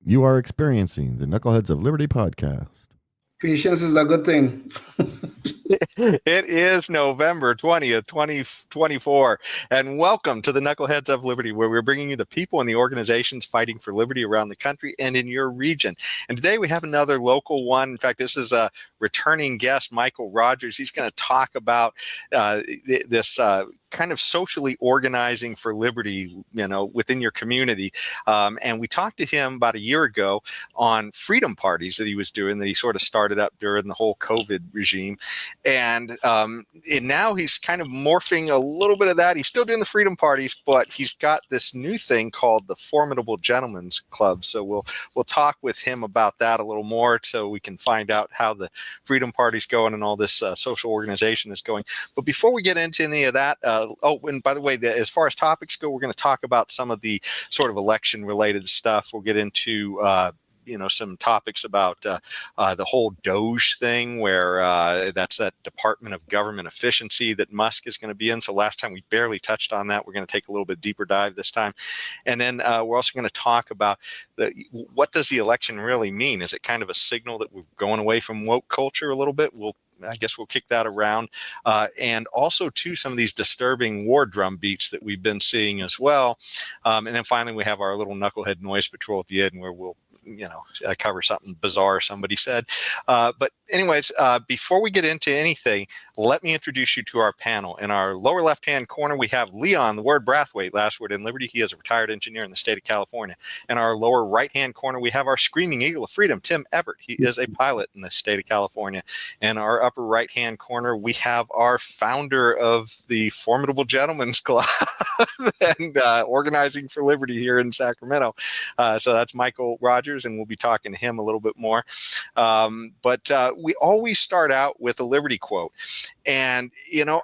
You are experiencing the Knuckleheads of Liberty podcast. Patience is a good thing. It is November 20th, 2024, and welcome to the Knuckleheads of Liberty, where we're bringing you the people and the organizations fighting for liberty around the country and in your region. And today we have another local one. In fact, this is a returning guest, Michael Rogers. He's going to talk about this kind of socially organizing for liberty, within your community. And we talked to him about a year ago on freedom parties that he was doing, that he sort of started up during the whole COVID regime. And now he's kind of morphing a little bit of that. He's still doing the freedom parties, but he's got this new thing called the Formidable Gentlemen's Club. So we'll talk with him about that a little more, so we can find out how the freedom party's going and all this social organization is going. But before we get into any of that, and by the way, as far as topics go, we're going to talk about some of the sort of election-related stuff. We'll get into some topics about the whole Doge thing, where that's that Department of Government Efficiency that Musk is going to be in. So last time we barely touched on that. We're going to take a little bit deeper dive this time. And then we're also going to talk about what does the election really mean? Is it kind of a signal that we're going away from woke culture a little bit? I guess we'll kick that around. And also, too, some of these disturbing war drum beats that we've been seeing as well. And then finally, we have our little Knucklehead Noise Patrol at the end, where we'll cover something bizarre somebody said. But anyways, before we get into anything, let me introduce you to our panel. In our lower left-hand corner, we have Leon, the word Brathwaite, last word in Liberty. He is a retired engineer in the state of California. In our lower right-hand corner, we have our screaming eagle of freedom, Tim Everett. He is a pilot in the state of California. In our upper right-hand corner, we have our founder of the Formidable Gentlemen's Club and organizing for liberty here in Sacramento. So that's Michael Rogers, and we'll be talking to him a little bit more. But we always start out with a liberty quote. And,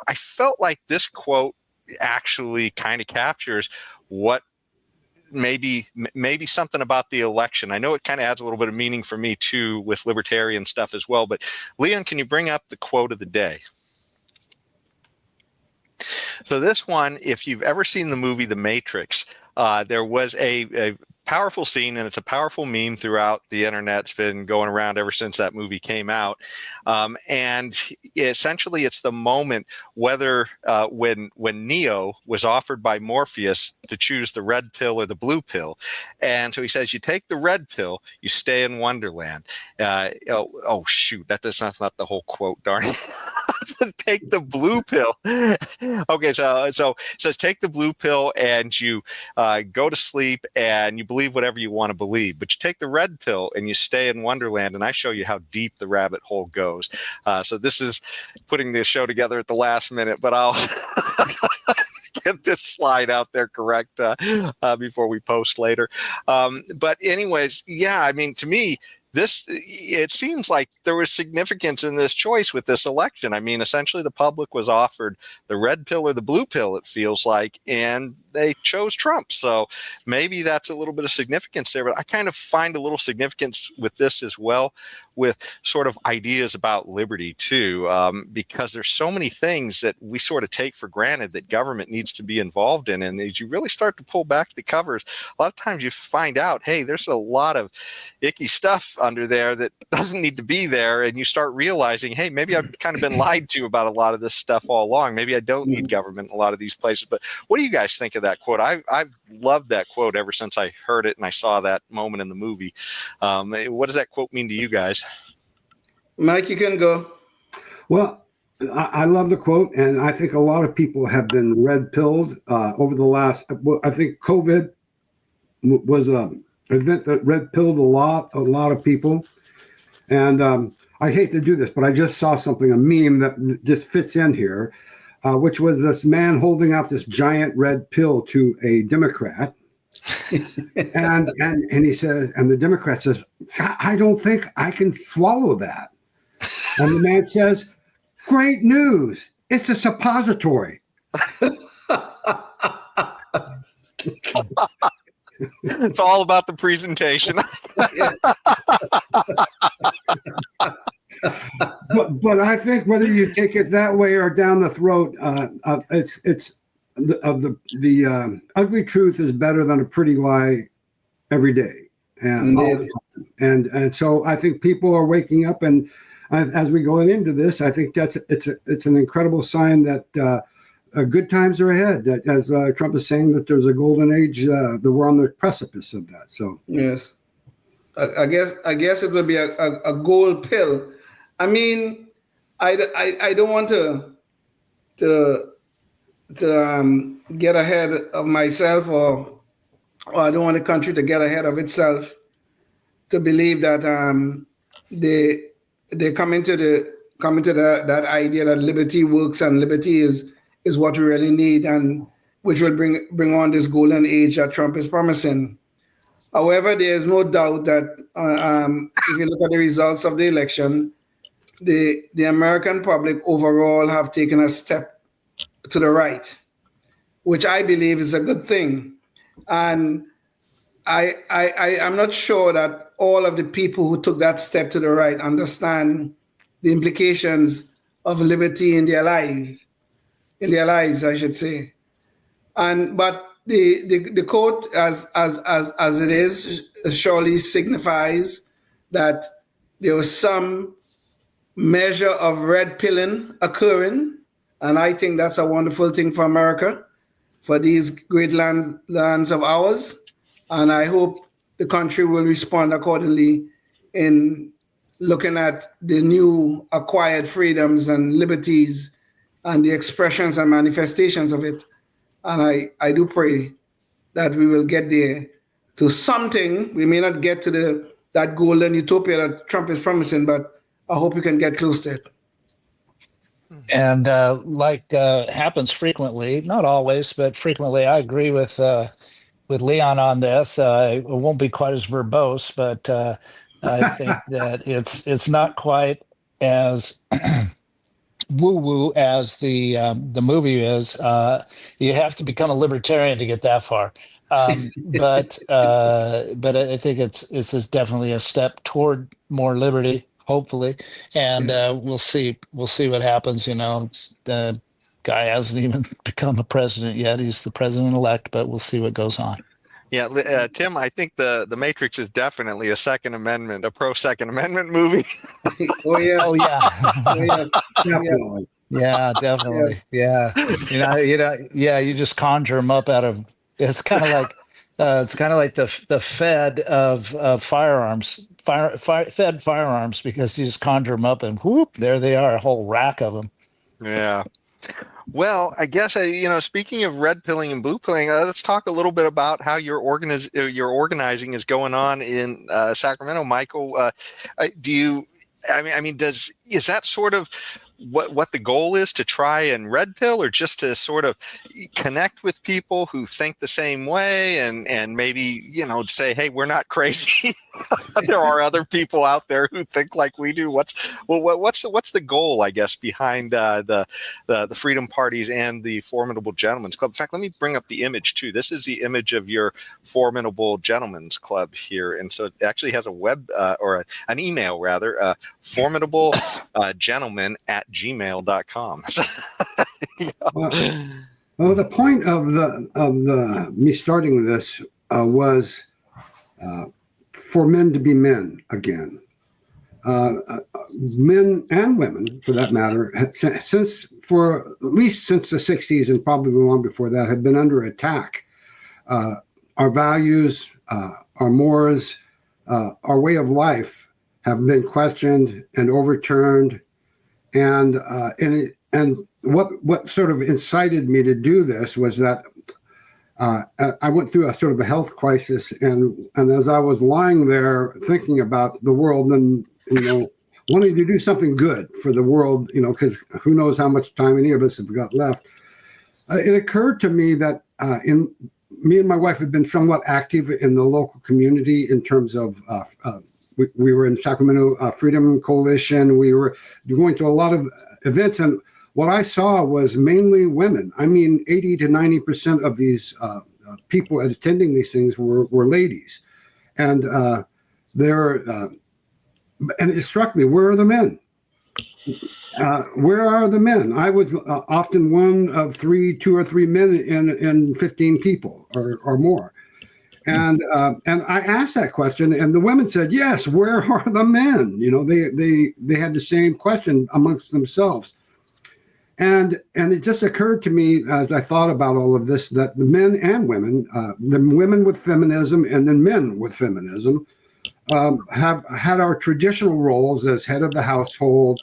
I felt like this quote actually kind of captures what maybe something about the election. I know it kind of adds a little bit of meaning for me too with libertarian stuff as well. But Leon, can you bring up the quote of the day? So this one, if you've ever seen the movie The Matrix, there was a powerful scene, and it's a powerful meme throughout the internet. It's been going around ever since that movie came out. And essentially, it's the moment whether when Neo was offered by Morpheus to choose the red pill or the blue pill. And so he says, you take the red pill, you stay in Wonderland. Shoot, that's not the whole quote, darn it. Take the blue pill. Okay, so it says take the blue pill and you go to sleep and you believe whatever you want to believe. But you take the red pill and you stay in Wonderland, and I show you how deep the rabbit hole goes. So this is putting this show together at the last minute, but I'll get this slide out there correct before we post later. But anyways, yeah, I mean, to me, it seems like there was significance in this choice with this election. I mean, essentially the public was offered the red pill or the blue pill, it feels like, and they chose Trump. So maybe that's a little bit of significance there, but I kind of find a little significance with this as well, with sort of ideas about liberty too, because there's so many things that we sort of take for granted that government needs to be involved in. And as you really start to pull back the covers, a lot of times you find out, hey, there's a lot of icky stuff under there that doesn't need to be there. And you start realizing, hey, maybe I've kind of been lied to about a lot of this stuff all along. Maybe I don't need government in a lot of these places. But what do you guys think of that quote? I've loved that quote ever since I heard it and I saw that moment in the movie. What does that quote mean to you guys? Mike, you can go. Well, I love the quote, and I think a lot of people have been red-pilled over the last. I think COVID was an event that red-pilled a lot of people, and I hate to do this, but I just saw something, a meme that just fits in here, which was this man holding out this giant red pill to a Democrat. and he says, and the Democrat says, I don't think I can swallow that. And the man says, great news. It's a suppository. It's all about the presentation. But I think whether you take it that way or down the throat, it's the ugly truth is better than a pretty lie every day. and all the time. And so I think people are waking up, and as we go into this, I think it's an incredible sign that good times are ahead. That as Trump is saying that there's a golden age, that we're on the precipice of that. So yes, I guess it will be a gold pill. I mean, I don't want to get ahead of myself, or I don't want the country to get ahead of itself to believe that they come into that idea that liberty works and liberty is what we really need, and which will bring on this golden age that Trump is promising. However, there is no doubt that if you look at the results of the election, the American public overall have taken a step to the right, which I believe is a good thing. And I'm not sure that all of the people who took that step to the right understand the implications of liberty in their lives, I should say. But the quote, as it is, surely signifies that there was some measure of red pilling occurring, and I think that's a wonderful thing for America, for these great lands of ours. And I hope the country will respond accordingly in looking at the new acquired freedoms and liberties and the expressions and manifestations of it. And I do pray that we will get there to something. We may not get to that golden utopia that Trump is promising, but I hope we can get close to it. And like happens frequently, not always, but frequently, I agree with Leon on this. It won't be quite as verbose, but I think that it's not quite as woo woo as the movie is. You have to become a libertarian to get that far. But I think it's just definitely a step toward more liberty, hopefully, and we'll see what happens. The guy hasn't even become a president yet. He's the president-elect, but we'll see what goes on. Yeah, Tim, I think the Matrix is definitely a pro-Second Amendment movie. Oh, yes. Oh, yeah. Oh, yes. definitely. Yeah, definitely. Yeah. Yeah, you just conjure them up out of, it's kind of like the Fed of firearms, Fed firearms, because you just conjure them up and whoop, there they are, a whole rack of them. Yeah. Well, I guess speaking of red pilling and blue pilling, let's talk a little bit about how your organizing is going on in Sacramento, Michael. Is that sort of what the goal is, to try and red pill, or just to sort of connect with people who think the same way and maybe, say, hey, we're not crazy. There are other people out there who think like we do. What's the goal, I guess, behind the Freedom Parties and the Formidable Gentlemen's Club? In fact, let me bring up the image too. This is the image of your Formidable Gentlemen's Club here. And so it actually has a web or an email rather, formidable gentlemen at gmail.com. Well, the point of the me starting this was for men to be men again. Men and women, for that matter, for at least since the 60s and probably long before that, have been under attack. Our values, our mores, our way of life have been questioned and overturned. And what sort of incited me to do this was that I went through a sort of a health crisis, and as I was lying there thinking about the world and wanting to do something good for the world, because who knows how much time any of us have got left, it occurred to me that me and my wife had been somewhat active in the local community in terms of we were in Sacramento Freedom Coalition. We were going to a lot of events, and what I saw was mainly women. I mean, 80 to 90% of these people attending these things were ladies, and and it struck me, where are the men? Where are the men? I was often one of 2 or 3 men in 15 people or more. And I asked that question, and the women said, "Yes, where are the men?" You know, they had the same question amongst themselves. And it just occurred to me as I thought about all of this that the men and women, the women with feminism and then men with feminism, have had our traditional roles as head of the household,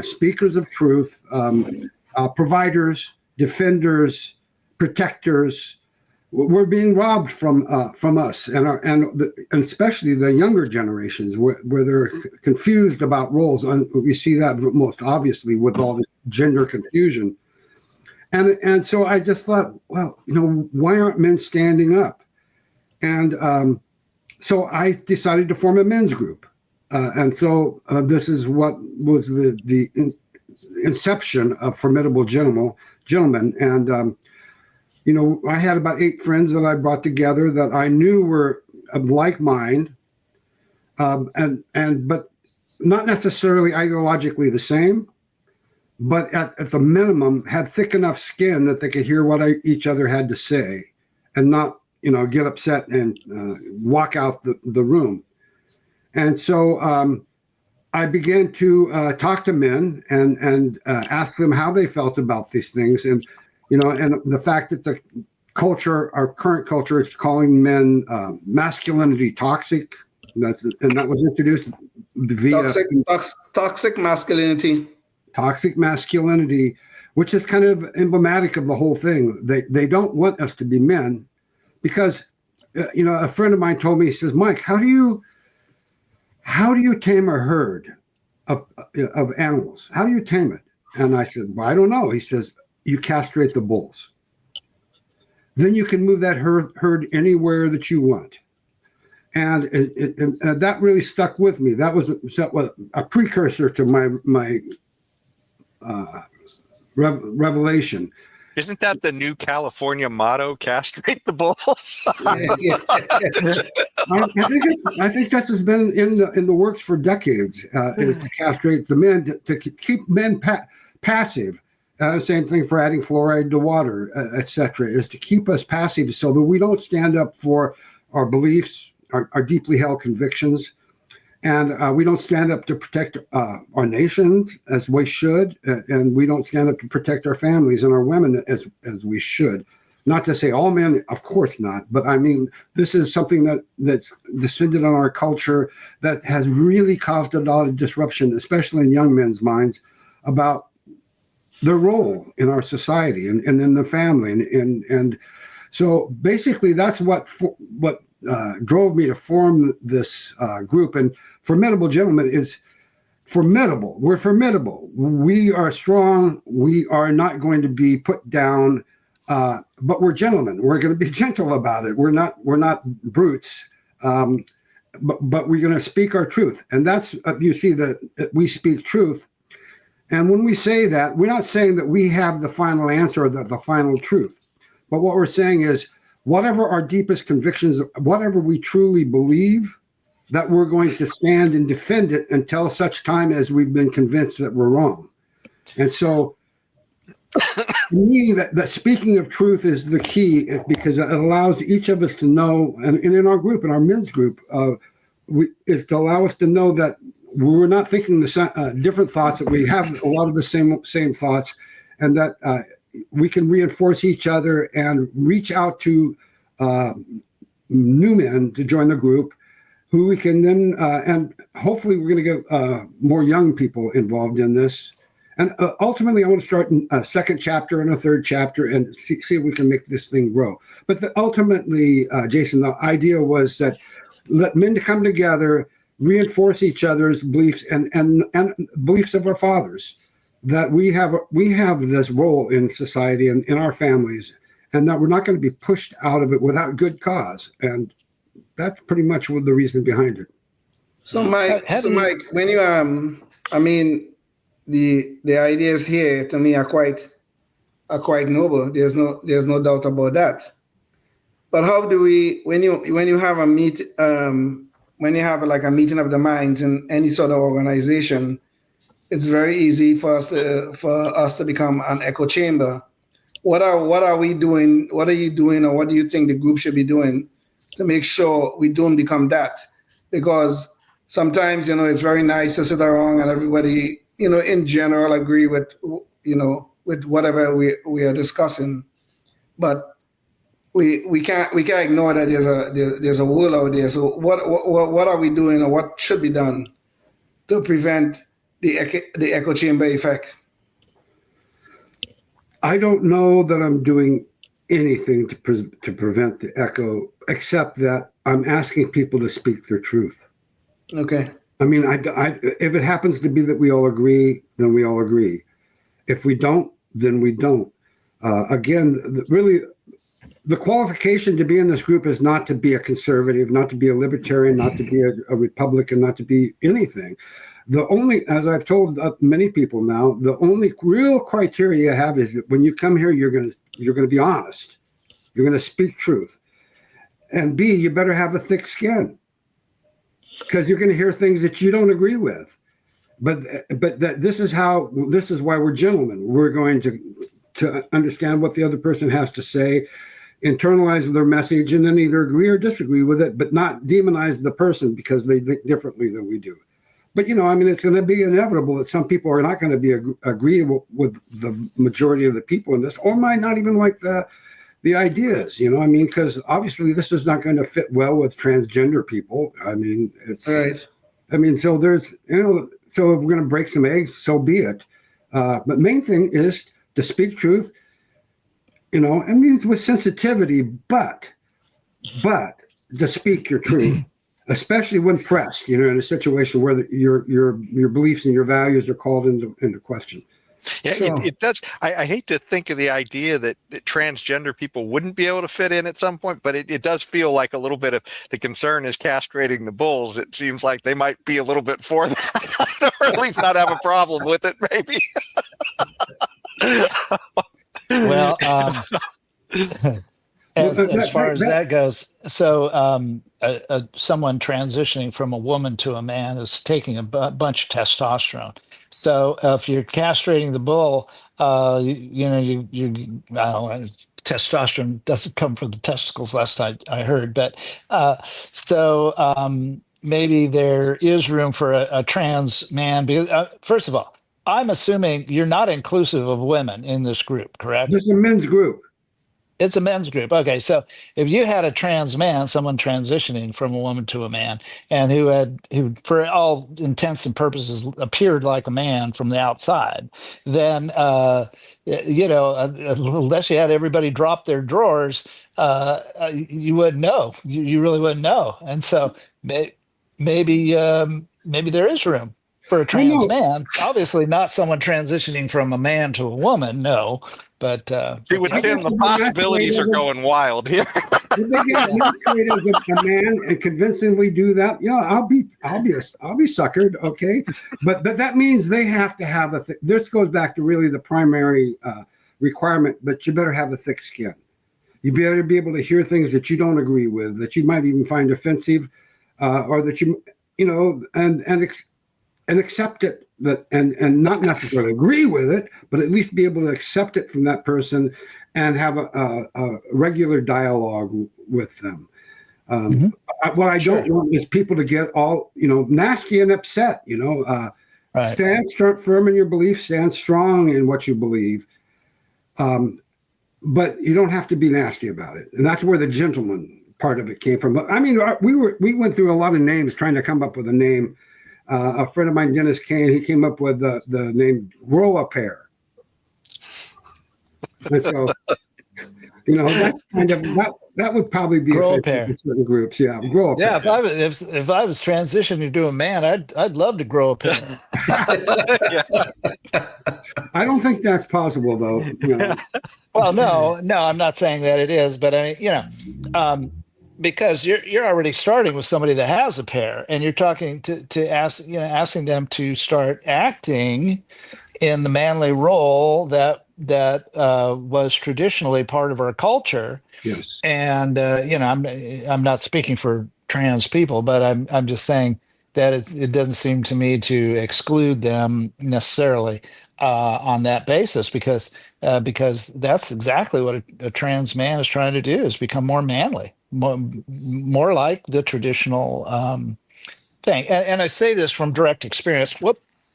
speakers of truth, providers, defenders, protectors. We're being robbed from us and especially the younger generations where they're confused about roles, and we see that most obviously with all this gender confusion. And so I just thought, well, you know, why aren't men standing up? And so I decided to form a men's group, and so this is what was the inception of Formidable Gentlemen, and. You know, I had about 8 friends that I brought together that I knew were of like mind, but not necessarily ideologically the same, but at the minimum had thick enough skin that they could hear what each other had to say, and not, you know, get upset and walk out the room. And so I began to talk to men and ask them how they felt about these things, and you know, and the fact that the culture, our current culture, is calling men masculinity toxic. That was introduced via toxic masculinity. Toxic masculinity, which is kind of emblematic of the whole thing. They don't want us to be men, because you know, a friend of mine told me, he says, "Mike, how do you tame a herd of animals? How do you tame it?" And I said, "Well, I don't know." He says, "You castrate the bulls. Then you can move that herd anywhere that you want." And that really stuck with me. That was a precursor to my revelation. Isn't that the new California motto? Castrate the bulls. I think that has been in the works for decades. Is to castrate the men, to keep men passive. Same thing for adding fluoride to water, etc., is to keep us passive so that we don't stand up for our beliefs, our deeply held convictions, and we don't stand up to protect our nation as we should, and we don't stand up to protect our families and our women as we should. Not to say all men, of course not, but I mean, this is something that's descended on our culture that has really caused a lot of disruption, especially in young men's minds, about their role in our society and in the family. And so basically that's what drove me to form this group. And Formidable Gentlemen is formidable. We're formidable. We are strong. We are not going to be put down, but we're gentlemen. We're going to be gentle about it. We're not brutes, but we're going to speak our truth. And that's, you see that we speak truth. And when we say that, we're not saying that we have the final answer or the final truth. But what we're saying is, whatever our deepest convictions, whatever we truly believe, that we're going to stand and defend it until such time as we've been convinced that we're wrong. And so, to me, that speaking of truth is the key, because it allows each of us to know, and in our group, in our men's group, is to allow us to know that we're not thinking the different thoughts, that we have a lot of the same thoughts, and that we can reinforce each other and reach out to new men to join the group, who we can then, and hopefully we're going to get more young people involved in this. And ultimately, I want to start a second chapter and a third chapter and see if we can make this thing grow. But ultimately, Jason, the idea was that let men to come together, reinforce each other's beliefs and beliefs of our fathers, that we have this role in society and in our families, and that we're not going to be pushed out of it without good cause. And that's pretty much the reason behind it. So Mike, when you I mean, the ideas here to me are quite noble. There's no doubt about that. But how do we, when you have a meet, when you have like a meeting of the minds in any sort of organization, it's very easy for us to become an echo chamber. What are we doing? What are you doing, or what do you think the group should be doing to make sure we don't become that. Because sometimes, it's very nice to sit around and everybody, in general agree with, with whatever we are discussing. But we can't ignore that there's a world out there. So what are we doing, or what should be done to prevent the echo chamber effect? I don't know that I'm doing anything to prevent the echo, except that I'm asking people to speak their truth. Okay. I mean, if it happens to be that we all agree, then we all agree. If we don't, then we don't. Again, really, the qualification to be in this group is not to be a conservative, not to be a libertarian, not to be a Republican, not to be anything. The only, as I've told many people now, the only real criteria you have is that when you come here, you're going to be honest. You're going to speak truth. And B, you better have a thick skin, because you're going to hear things that you don't agree with. But this is why we're gentlemen. We're going to understand what the other person has to say, internalize their message, and then either agree or disagree with it, but not demonize the person because they think differently than we do. But, it's going to be inevitable that some people are not going to be agreeable with the majority of the people in this, or might not even like the ideas, because obviously this is not going to fit well with transgender people. It's right. So there's, so if we're going to break some eggs, so be it. But main thing is to speak truth, with sensitivity, but to speak your truth. Especially when pressed, in a situation where your beliefs and your values are called into question. Yeah, So, it does. I hate to think of the idea that transgender people wouldn't be able to fit in at some point, but it does feel like a little bit of the concern is castrating the bulls. It seems like they might be a little bit for that, or at least not have a problem with it, maybe. Well, as far as that goes, so someone transitioning from a woman to a man is taking a bunch of testosterone. So if you're castrating the bull, testosterone doesn't come from the testicles. Last I heard, but maybe there is room for a trans man. Because first of all, I'm assuming you're not inclusive of women in this group, correct? this is a men's group. It's a men's group. Okay, so if you had a trans man, someone transitioning from a woman to a man, and who for all intents and purposes appeared like a man from the outside, then unless you had everybody drop their drawers, you wouldn't know. You really wouldn't know. And so maybe there is room for a trans man. Obviously, not someone transitioning from a man to a woman. No. But see, with Tim, the possibilities are going wild here. If they get masquerade as a man and convincingly do that, I'll be suckered, okay? But that means they have to have this goes back to really the primary requirement, but you better have a thick skin. You better be able to hear things that you don't agree with, that you might even find offensive, or that and accept it, and not necessarily agree with it, but at least be able to accept it from that person and have a regular dialogue with them. What I don't want is people to get all nasty and upset. Right. Stand firm in your beliefs, stand strong in what you believe, but you don't have to be nasty about it. And that's where the gentleman part of it came from. I mean, we went through a lot of names trying to come up with a name. A friend of mine, Dennis Kane, he came up with the name Grow a Pair. And so, that's kind of that would probably be Grow a offensive pair to certain groups. Yeah, grow a pair. Yeah, if I was transitioning to a man, I'd love to grow a pair. I don't think that's possible, though. Well, no, I'm not saying that it is, but I mean, because you're already starting with somebody that has a pair, and you're talking asking them to start acting in the manly role that was traditionally part of our culture. Yes. And I'm not speaking for trans people, but I'm just saying that it doesn't seem to me to exclude them necessarily on that basis, because that's exactly what a trans man is trying to do, is become more manly. more like the traditional thing. And I say this from direct experience.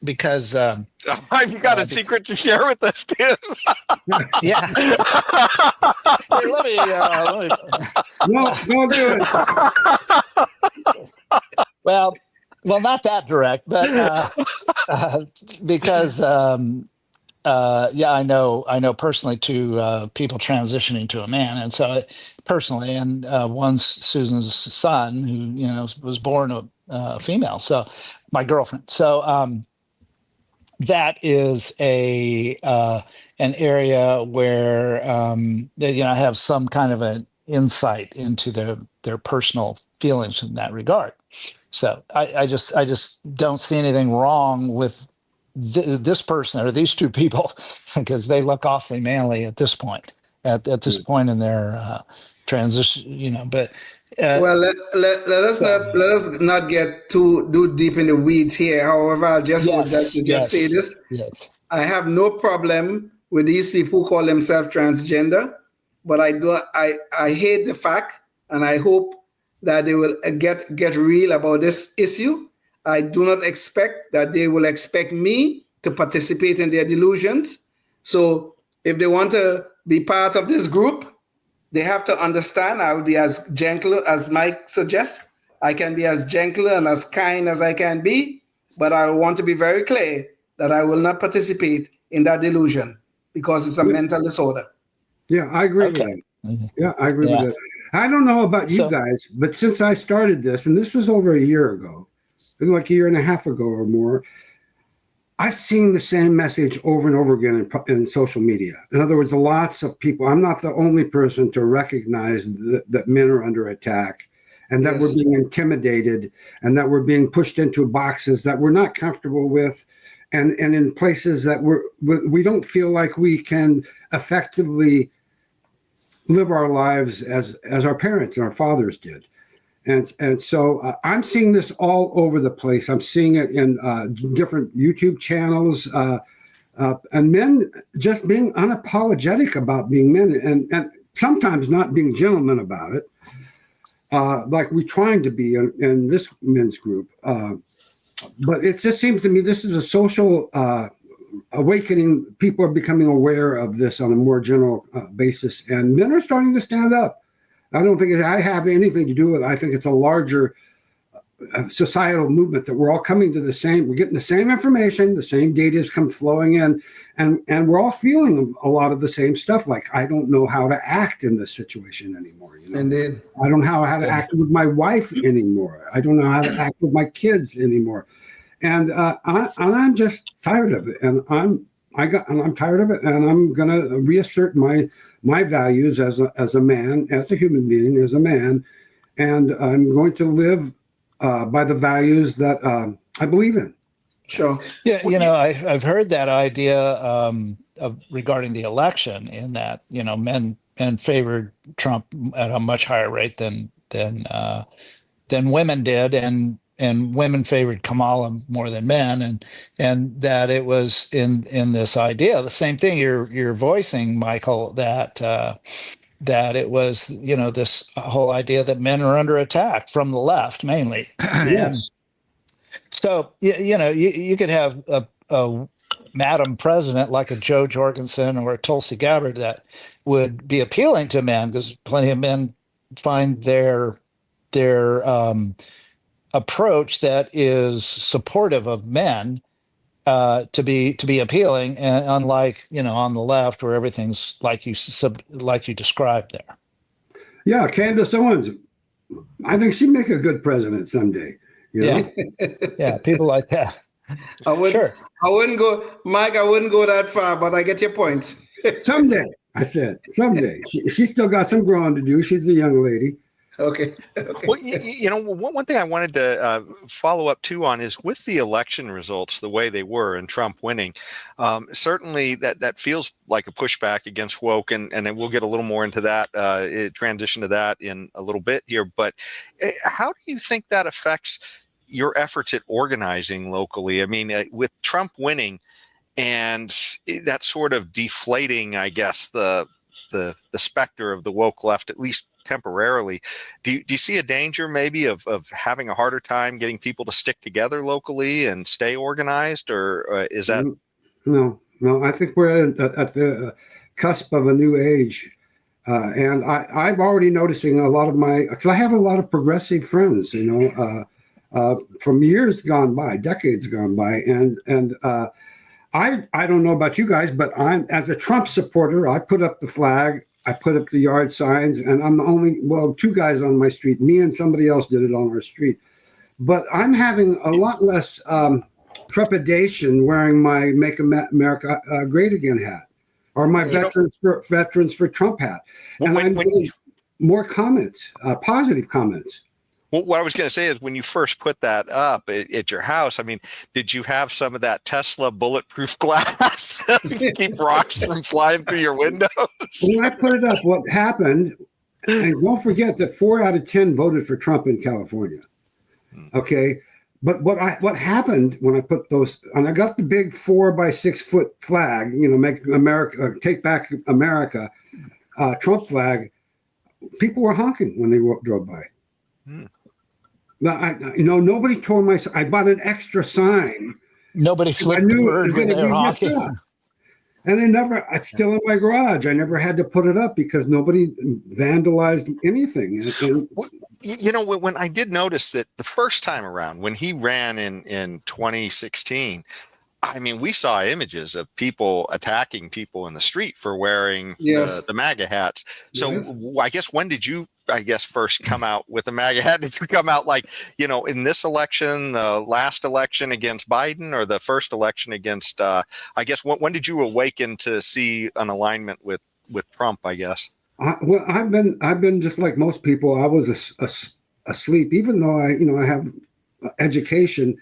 Because Have you got a secret to share with us, Tim? yeah. Here, let me. No, don't do it. Well, not that direct, but because yeah, I know personally two people transitioning to a man, and so personally, and one's Susan's son, who was born a female, so my girlfriend. So that is an area where I have some kind of an insight into their personal feelings in that regard. So I just don't see anything wrong with this person or these two people because they look awfully manly at this point. At this point in their transition, but Well, let us not get too deep in the weeds here. However, I just would like to just say this. Yes. I have no problem with these people who call themselves transgender, but I hate the fact, and I hope that they will get real about this issue. I do not expect that they will expect me to participate in their delusions. So if they want to be part of this group, they have to understand I will be as gentle as Mike suggests. I can be as gentle and as kind as I can be, but I want to be very clear that I will not participate in that delusion because it's a mental disorder. Yeah, I agree with that. Yeah, I agree with that. I don't know about you guys, but since I started this, and this was over a year ago, like a year and a half ago or more, I've seen the same message over and over again in social media. In other words, lots of people, I'm not the only person to recognize that men are under attack and that we're being intimidated and that we're being pushed into boxes that we're not comfortable with and in places that we don't feel like we can effectively live our lives as our parents and our fathers did. And so I'm seeing this all over the place. I'm seeing it in different YouTube channels and men just being unapologetic about being men and sometimes not being gentlemen about it, like we're trying to be in this men's group. But it just seems to me this is a social awakening. People are becoming aware of this on a more general basis, and men are starting to stand up. I don't think I have anything to do with it. I think it's a larger societal movement that we're all coming to we're getting the same information, the same data is flowing in, and we're all feeling a lot of the same stuff. Like, I don't know how to act in this situation anymore. Indeed. I don't know how to act with my wife anymore. I don't know how to act with my kids anymore. And I'm just tired of it. And I'm tired of it. And I'm going to reassert my values as a man, as a human being, as a man, and I'm going to live by the values that I believe in. Sure. Yeah, I've heard that idea of regarding the election, in that men favored Trump at a much higher rate than women did, and women favored Kamala more than men, and that it was in this idea, the same thing you're voicing, Michael, that it was this whole idea that men are under attack from the left mainly. Yes. And so you could have a Madam President like a Joe Jorgensen or a Tulsi Gabbard that would be appealing to men, because plenty of men find their approach that is supportive of men to be appealing, and unlike on the left where everything's like you described there. Yeah, Candace Owens, I think she'd make a good president someday. Yeah, people like that. I wouldn't go, Mike. I wouldn't go that far, but I get your point. Someday, I said someday. She's still got some growing to do. She's a young lady. Okay. Well, one thing I wanted to follow up too on is with the election results the way they were and Trump winning. Certainly, that feels like a pushback against woke, and we'll get a little more into that, transition to that in a little bit here. But how do you think that affects your efforts at organizing locally? I mean, with Trump winning and that sort of deflating, I guess, the specter of the woke left, at least temporarily. Do you see a danger maybe of having a harder time getting people to stick together locally and stay organized, or is that? No. I think we're at the cusp of a new age. And I'm already noticing a lot of because I have a lot of progressive friends, from years gone by, decades gone by. And I don't know about you guys, but I'm, as a Trump supporter, I put up the flag, I put up the yard signs, and I'm the only, two guys on my street. Me and somebody else did it on our street. But I'm having a lot less trepidation wearing my Make America Great Again hat or my Veterans for Trump hat. And I'm getting more comments, positive comments. Well, what I was going to say is, when you first put that up at your house, I mean, did you have some of that Tesla bulletproof glass to keep rocks from flying through your windows? When I put it up, what happened, and don't forget that 4 out of 10 voted for Trump in California. Okay. But what happened when I put those, and I got the big 4 by 6 foot flag, Make America, Take Back America, Trump flag, people were honking when they drove by. Now, nobody tore my. I bought an extra sign. Nobody flipped the bird when they were honking. And it's still in my garage. I never had to put it up because nobody vandalized anything. When I did notice that the first time around, when he ran in 2016, I mean, we saw images of people attacking people in the street for wearing the MAGA hats. So I guess, when did you, first come out with a MAGA hat? Did you come out in this election, the last election against Biden, or the first election against, when did you awaken to see an alignment with Trump, I guess? I've been just like most people. I was asleep, even though I have education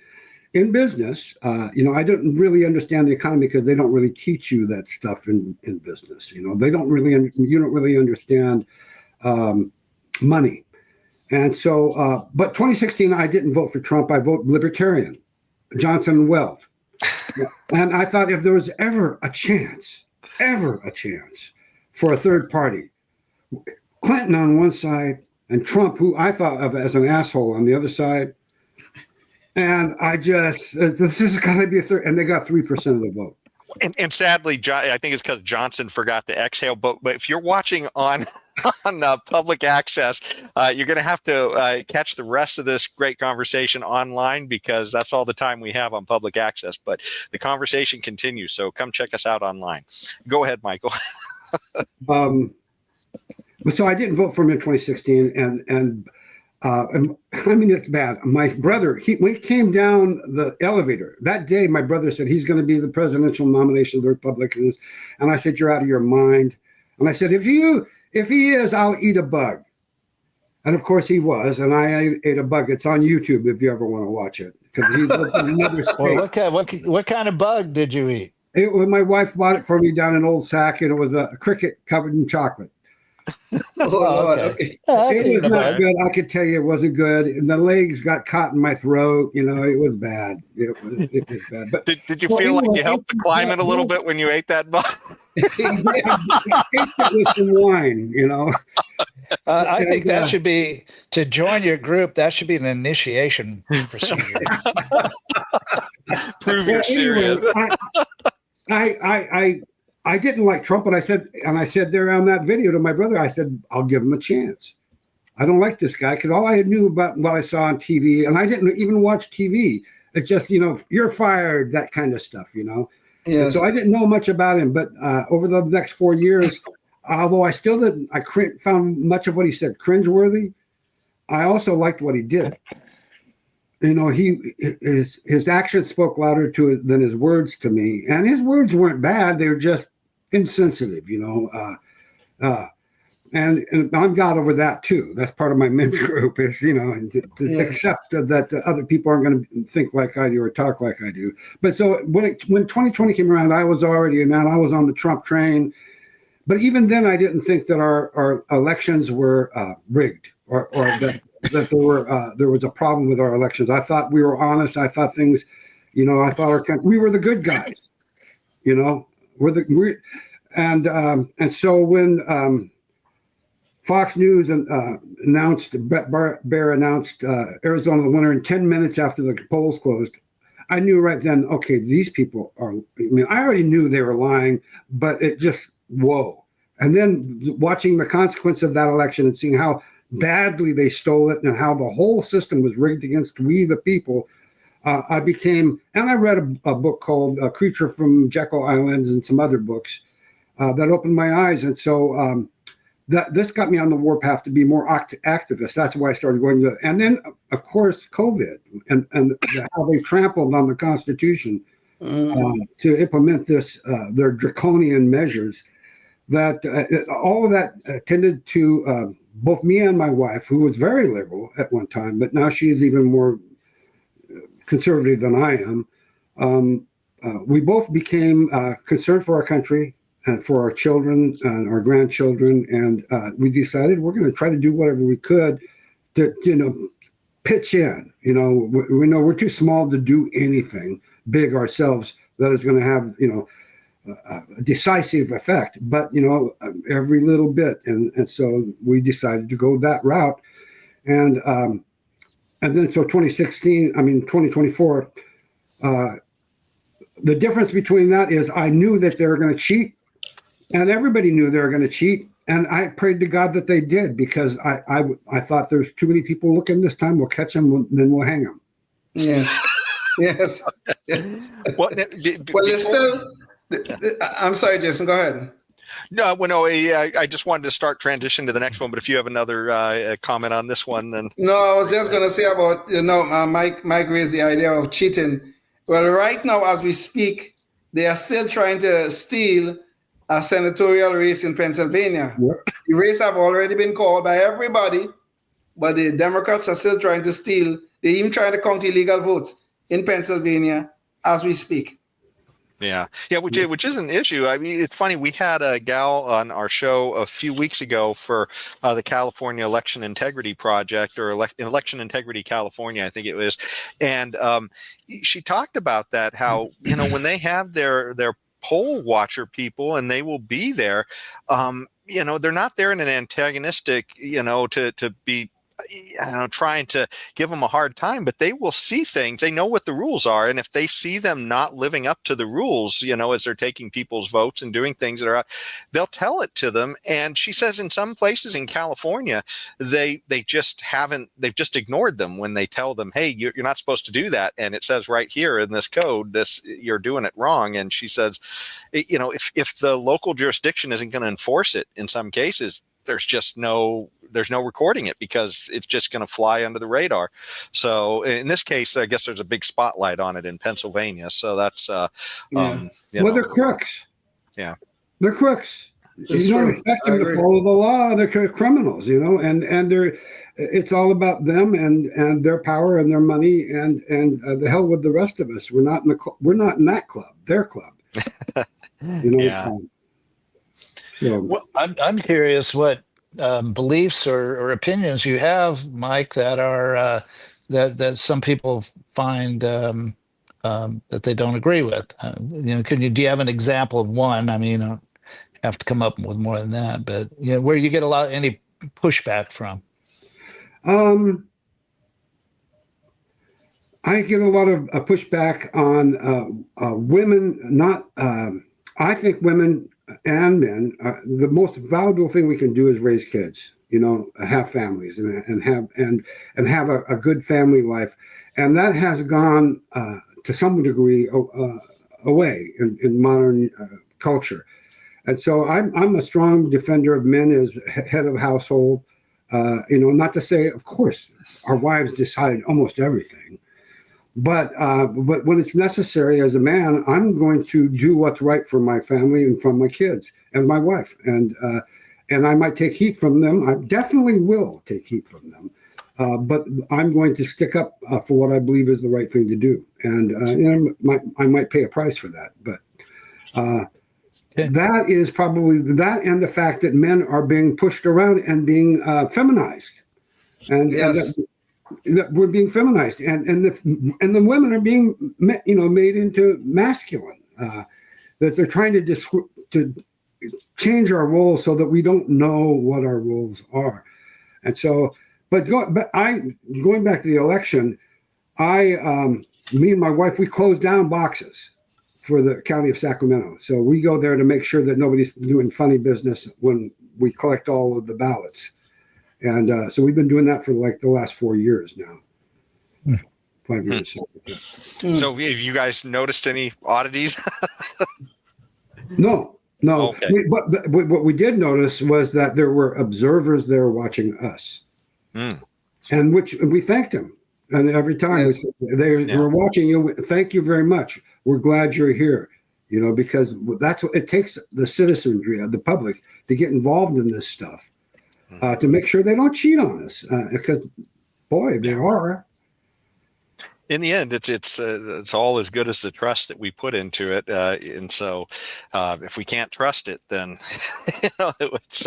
in business. I didn't really understand the economy because they don't really teach you that stuff in business. You don't really understand money. And so, but 2016, I didn't vote for Trump. I voted Libertarian, Johnson and Weld. And I thought, if there was ever a chance for a third party, Clinton on one side and Trump, who I thought of as an asshole, on the other side. And I just, this is got to be a third, and they got 3% of the vote. And sadly, I think it's because Johnson forgot to exhale. But if you're watching on public access, you're going to have to catch the rest of this great conversation online, because that's all the time we have on public access. But the conversation continues, so come check us out online. Go ahead, Michael. But so I didn't vote for him in 2016, and I mean, it's bad. My brother, when he came down the elevator that day, my brother said he's going to be the presidential nomination of the Republicans, and I said, "You're out of your mind." And I said, "If he is, I'll eat a bug." And of course he was, and I ate a bug. It's on YouTube if you ever want to watch it, because he lived in another state. Well, what kind of bug did you eat? My wife bought it for me down in Old Sac, and it was a cricket covered in chocolate. Okay. It was not good. I could tell you it wasn't good. And the legs got caught in my throat. It was bad. It was bad. But did you feel like you helped the climate a little bit when you ate that bug? With some wine, I think that should be, to join your group, that should be an initiation procedure. Prove you're serious. I didn't like Trump, but I said there on that video to my brother, I said, I'll give him a chance. I don't like this guy, because all I knew about what I saw on TV, and I didn't even watch TV. It's just, you're fired, that kind of stuff, Yes. So I didn't know much about him, but over the next 4 years, although I still didn't, I found much of what he said cringeworthy, I also liked what he did. His actions spoke louder than his words to me, and his words weren't bad. They were just insensitive, and I'm got over that too. That's part of my men's group, is to accept that other people aren't going to think like I do or talk like I do. But so when 2020 came around, I was already I was on the Trump train. But even then, I didn't think that our elections were rigged, or that there was a problem with our elections. I thought we were honest. I thought things, I thought our country, we were the good guys, and so when Fox News announced, Brett Baer announced Arizona the winner in 10 minutes after the polls closed. I knew right then, okay, these people are, I mean, I already knew they were lying, but it just, whoa. And then watching the consequence of that election and seeing how badly they stole it and how the whole system was rigged against we, the people, I became, and I read a book called Creature from Jekyll Island and some other books that opened my eyes. And so this got me on the warpath to be more activist. That's why I started going to, and then of course, COVID and how they trampled on the Constitution to implement their draconian measures. That all of that tended to both me and my wife, who was very liberal at one time, but now she is even more conservative than I am. We both became concerned for our country and for our children and our grandchildren, and we decided we're going to try to do whatever we could to, pitch in. We know we're too small to do anything big ourselves that is going to have, a decisive effect, but every little bit, and so we decided to go that route, and then so 2024. The difference between that is I knew that they were going to cheat, and everybody knew they were going to cheat, and I prayed to God that they did, because I thought there's too many people looking this time. We'll catch them, then we'll hang them. Yes, yes. Well, It's still. I'm sorry, Jason. Go ahead. No, well, no. I just wanted to start transition to the next one, but if you have another comment on this one, then no, I was just going to say about Mike raised the idea of cheating. Well, right now as we speak, they are still trying to steal a senatorial race in Pennsylvania. Yep. The race have already been called by everybody, but the Democrats are still trying to steal. They're even trying to count illegal votes in Pennsylvania as we speak. Yeah, which is an issue. I mean, it's funny. We had a gal on our show a few weeks ago for the California Election Integrity Project, or Election Integrity California, I think it was, and she talked about that. How when they have their poll watcher people, and they will be there, they're not there in an antagonistic, to be trying to give them a hard time, but they will see things. They know what the rules are, and if they see them not living up to the rules, as they're taking people's votes and doing things that are out, they'll tell it to them. And she says in some places in California, they've just ignored them when they tell them, hey, you're not supposed to do that, and it says right here in this code, you're doing it wrong. And she says, if the local jurisdiction isn't going to enforce it in some cases, there's no recording it, because it's just going to fly under the radar. So in this case, I guess there's a big spotlight on it in Pennsylvania. So that's they're crooks. Yeah, they're crooks. You don't expect them to follow the law. They're criminals, and they're. It's all about them and their power and their money, and the hell with the rest of us. We're not we're not in that club. Their club. Yeah. Well, I'm curious what beliefs or opinions you have, Mike, that are that some people find that they don't agree with. Do you have an example of one? I mean, you don't have to come up with more than that, but where you get any pushback from? I get a lot of pushback on women. Not, I think women and men, the most valuable thing we can do is raise kids, have families and have a good family life. And that has gone to some degree away in modern culture. And so I'm a strong defender of men as head of household, not to say, of course, our wives decide almost everything. But when it's necessary as a man, I'm going to do what's right for my family and from my kids and my wife. And I might take heat from them. I definitely will take heat from them. But I'm going to stick up for what I believe is the right thing to do. And I might pay a price for that. But that is probably that, and the fact that men are being pushed around and being feminized. And yes. That we're being feminized, and the women are being made into masculine. That they're trying to change our roles so that we don't know what our roles are. And so, going back to the election, me and my wife, we closed down boxes for the county of Sacramento. So we go there to make sure that nobody's doing funny business when we collect all of the ballots. And so we've been doing that for like the last 4 years now. 5 years. So have you guys noticed any oddities? No. Okay. But what we did notice was that there were observers there watching us, and which we thanked them. And every time we said, we're watching you. Thank you very much. We're glad you're here. Because that's what it takes, the citizenry, the public, to get involved in this stuff, to make sure they don't cheat on us. Because, boy, they are. In the end, it's all as good as the trust that we put into it, and so if we can't trust it, then it's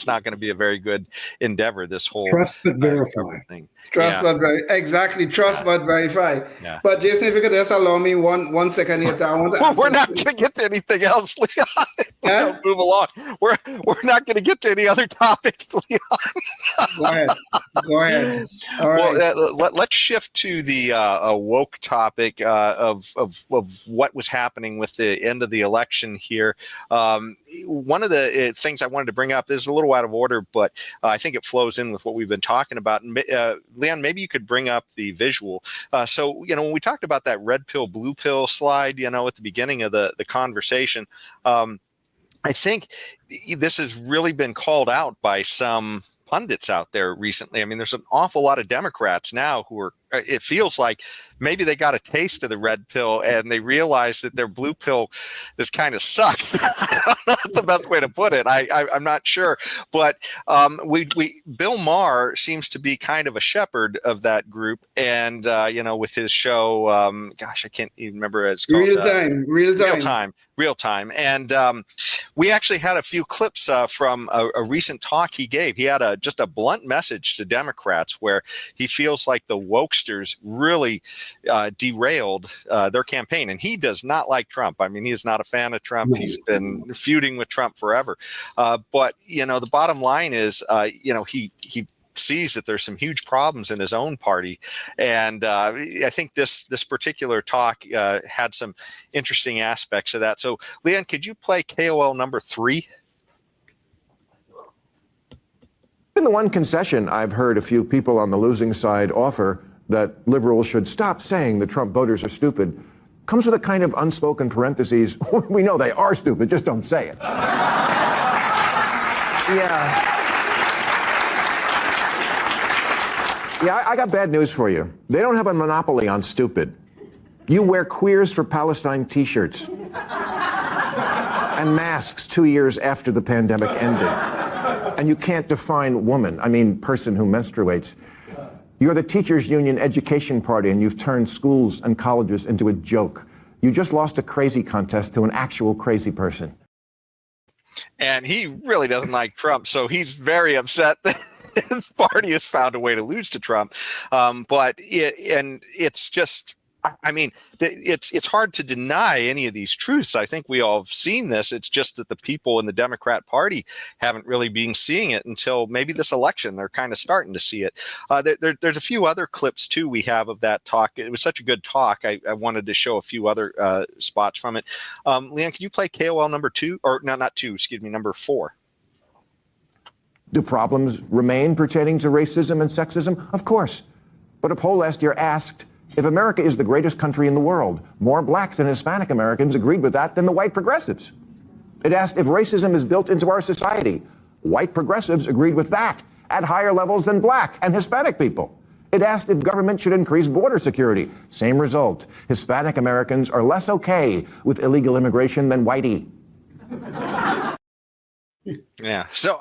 not gonna be a very good endeavor. This whole trust but verify thing. Trust but verify. Exactly, trust but verify. Yeah. But Jason, if you could just allow me one second here, I want to. We're not going to get to anything else, Leon. We'll move along. We're not going to get to any other topics, Leon. Go ahead. All right. Well, let's shift to the woke topic of what was happening with the end of the election here. One of the things I wanted to bring up is a little out of order, but I think it flows in with what we've been talking about. And, Leon, maybe you could bring up the visual. So, when we talked about that red pill, blue pill slide, at the beginning of the conversation, I think this has really been called out by some pundits out there recently. I mean, there's an awful lot of Democrats now who are, it feels like maybe they got a taste of the red pill and they realize that their blue pill is kind of sucked. That's the best way to put it. I'm not sure, but Bill Maher seems to be kind of a shepherd of that group, and with his show, I can't even remember it's called. Real time, and we actually had a few clips from a recent talk he gave. He had just a blunt message to Democrats where he feels like the wokesters really derailed their campaign, and he does not like Trump. I mean, he is not a fan of Trump. He's been feuding with Trump forever. But the bottom line is, he sees that there's some huge problems in his own party, and I think this particular talk had some interesting aspects of that. So, Leon, could you play KOL number 3? In the one concession I've heard a few people on the losing side offer, that liberals should stop saying the Trump voters are stupid, comes with a kind of unspoken parentheses. We know they are stupid, just don't say it. Yeah, I got bad news for you. They don't have a monopoly on stupid. You wear Queers for Palestine t-shirts and masks 2 years after the pandemic ended. And you can't define woman, person who menstruates. You're the teachers union education party, and you've turned schools and colleges into a joke. You just lost a crazy contest to an actual crazy person. And he really doesn't like Trump, so he's very upset that his party has found a way to lose to Trump. But it's just, it's hard to deny any of these truths. I think we all have seen this. It's just that the people in the Democrat Party haven't really been seeing it until maybe this election. They're kind of starting to see it. There's a few other clips, too, we have of that talk. It was such a good talk. I wanted to show a few other spots from it. Leon, can you play KOL number 2? Or not 2, excuse me, number 4. Do problems remain pertaining to racism and sexism? Of course. But a poll last year asked, if America is the greatest country in the world, more blacks and Hispanic Americans agreed with that than the white progressives. It asked if racism is built into our society. White progressives agreed with that at higher levels than black and Hispanic people. It asked if government should increase border security. Same result. Hispanic Americans are less okay with illegal immigration than whitey. Yeah. So,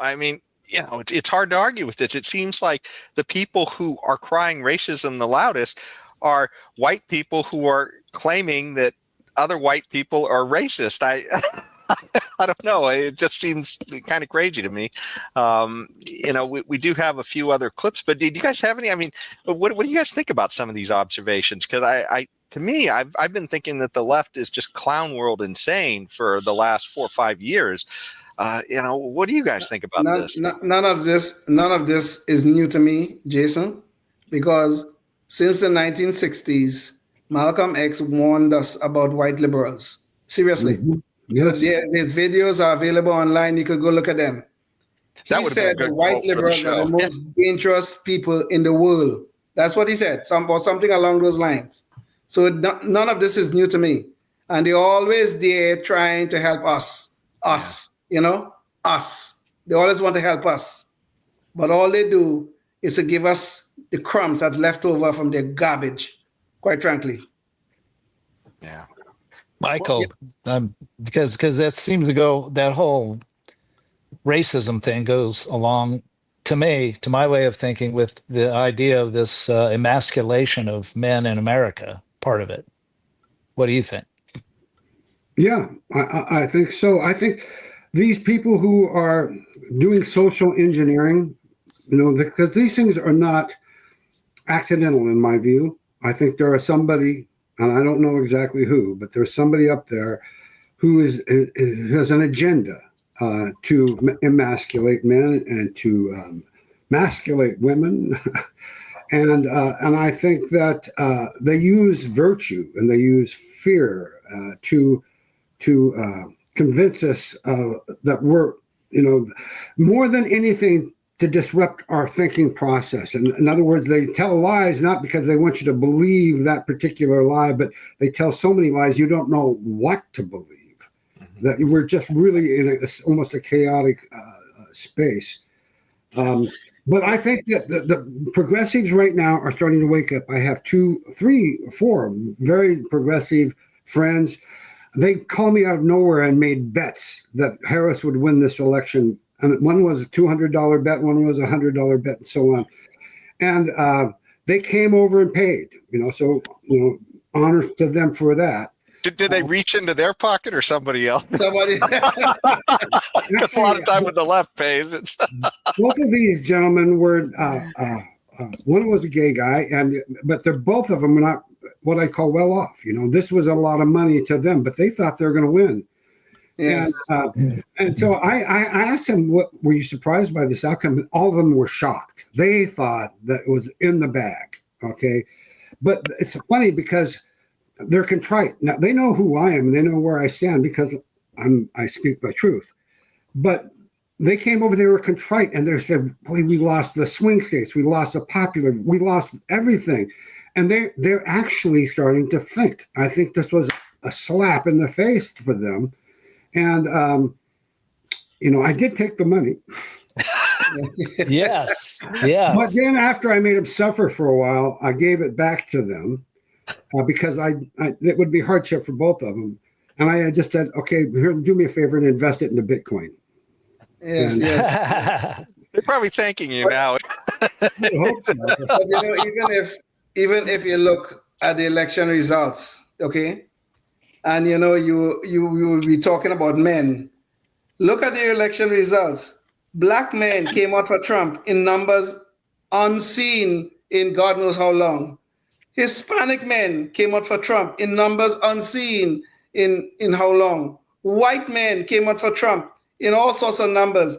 it's hard to argue with this. It seems like the people who are crying racism the loudest are white people who are claiming that other white people are racist. I don't know. It just seems kind of crazy to me. We do have a few other clips, but did you guys have any? I mean, what do you guys think about some of these observations? Because to me, I've been thinking that the left is just clown world insane for the last 4 or 5 years. What do you guys think about this? None of this is new to me, Jason, because since the 1960s, Malcolm X warned us about white liberals. Seriously. Mm-hmm. Yes. His videos are available online. You could go look at them. That He would have been a said the good white quote for the liberals are the show. most dangerous people in the world. That's what he said, or something along those lines. So none of this is new to me. And they're always there trying to help us. Us. They always want to help us. But all they do is to give us the crumbs that's left over from their garbage, quite frankly. Yeah. Michael, because that seems to go, that whole racism thing goes along, to me, to my way of thinking, with the idea of this emasculation of men in America, part of it. What do you think? Yeah, I think so. I think these people who are doing social engineering, because these things are not accidental in my view. I think there are somebody, and I don't know exactly who, but there's somebody up there who has an agenda to emasculate men and to masculate women. And I think that they use virtue and they use fear to convince us that we're, more than anything, to disrupt our thinking process. And in other words, they tell lies not because they want you to believe that particular lie, but they tell so many lies you don't know what to believe. Mm-hmm. That we're just really in almost a chaotic space. But I think that the progressives right now are starting to wake up. I have 2, 3, 4 very progressive friends. They called me out of nowhere and made bets that Harris would win this election. And one was a $200 bet, one was a $100 bet, and so on. And they came over and paid, so, honors to them for that. Did they reach into their pocket or somebody else? Somebody. Because a lot of time with the left pays. Both of these gentlemen were, one was a gay guy, but both of them were not what I call well off. This was a lot of money to them, but they thought they were going to win. Yes. And so I asked them, "What were you surprised by this outcome?" And all of them were shocked. They thought that it was in the bag. Okay, but it's funny because they're contrite. Now they know who I am. And they know where I stand because I speak the truth. But they came over. They were contrite, and they said, "Boy, we lost the swing states. We lost the popular. We lost everything." And they're actually starting to think. I think this was a slap in the face for them. And, I did take the money. Yes. Yeah. But then after I made them suffer for a while, I gave it back to them because it would be hardship for both of them. And I just said, okay, here, do me a favor and invest it into Bitcoin. Yes, yes. They're probably thanking you now. I hope so. But even if you look at the election results, okay, and you will be talking about men. Look at the election results. Black men came out for Trump in numbers unseen in God knows how long. Hispanic men came out for Trump in numbers unseen in how long. White men came out for Trump in all sorts of numbers.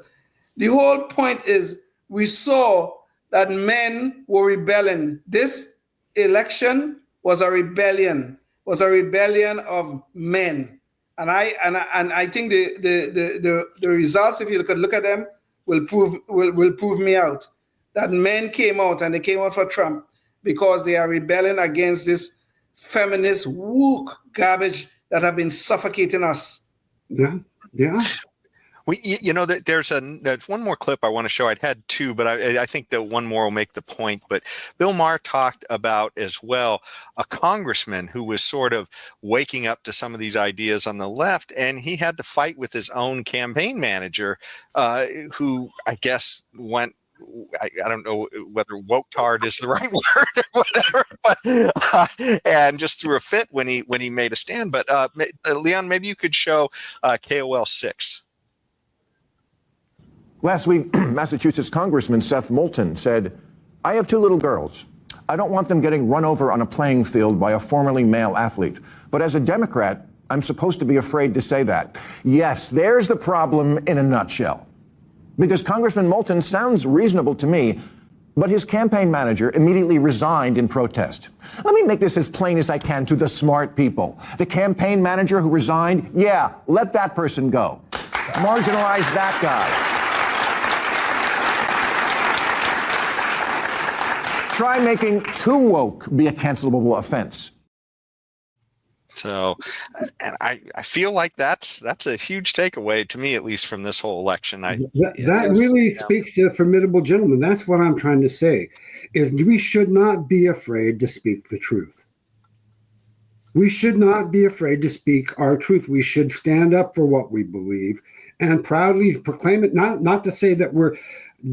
The whole point is we saw that men were rebelling. This election was a rebellion. Of men, and I think the results, if you could look at them, will prove me out that men came out, and they came out for Trump because they are rebelling against this feminist woke garbage that have been suffocating us. Yeah. There's one more clip I want to show. I'd had 2, but I think that one more will make the point. But Bill Maher talked about as well a congressman who was sort of waking up to some of these ideas on the left, and he had to fight with his own campaign manager, who I guess went I don't know whether woke-tard is the right word or whatever, but and just threw a fit when he made a stand. But Leon, maybe you could show KOL 6. Last week, Massachusetts Congressman Seth Moulton said, "I have 2 little girls. I don't want them getting run over on a playing field by a formerly male athlete. But as a Democrat, I'm supposed to be afraid to say that." Yes, there's the problem in a nutshell. Because Congressman Moulton sounds reasonable to me, but his campaign manager immediately resigned in protest. Let me make this as plain as I can to the smart people. The campaign manager who resigned, yeah, let that person go. Marginalize that guy. Try making too woke be a cancelable offense. So, and I feel like that's a huge takeaway to me, at least from this whole election. That really speaks to a formidable gentleman. That's what I'm trying to say, is we should not be afraid to speak the truth. We should not be afraid to speak our truth. We should stand up for what we believe and proudly proclaim it, not to say that we're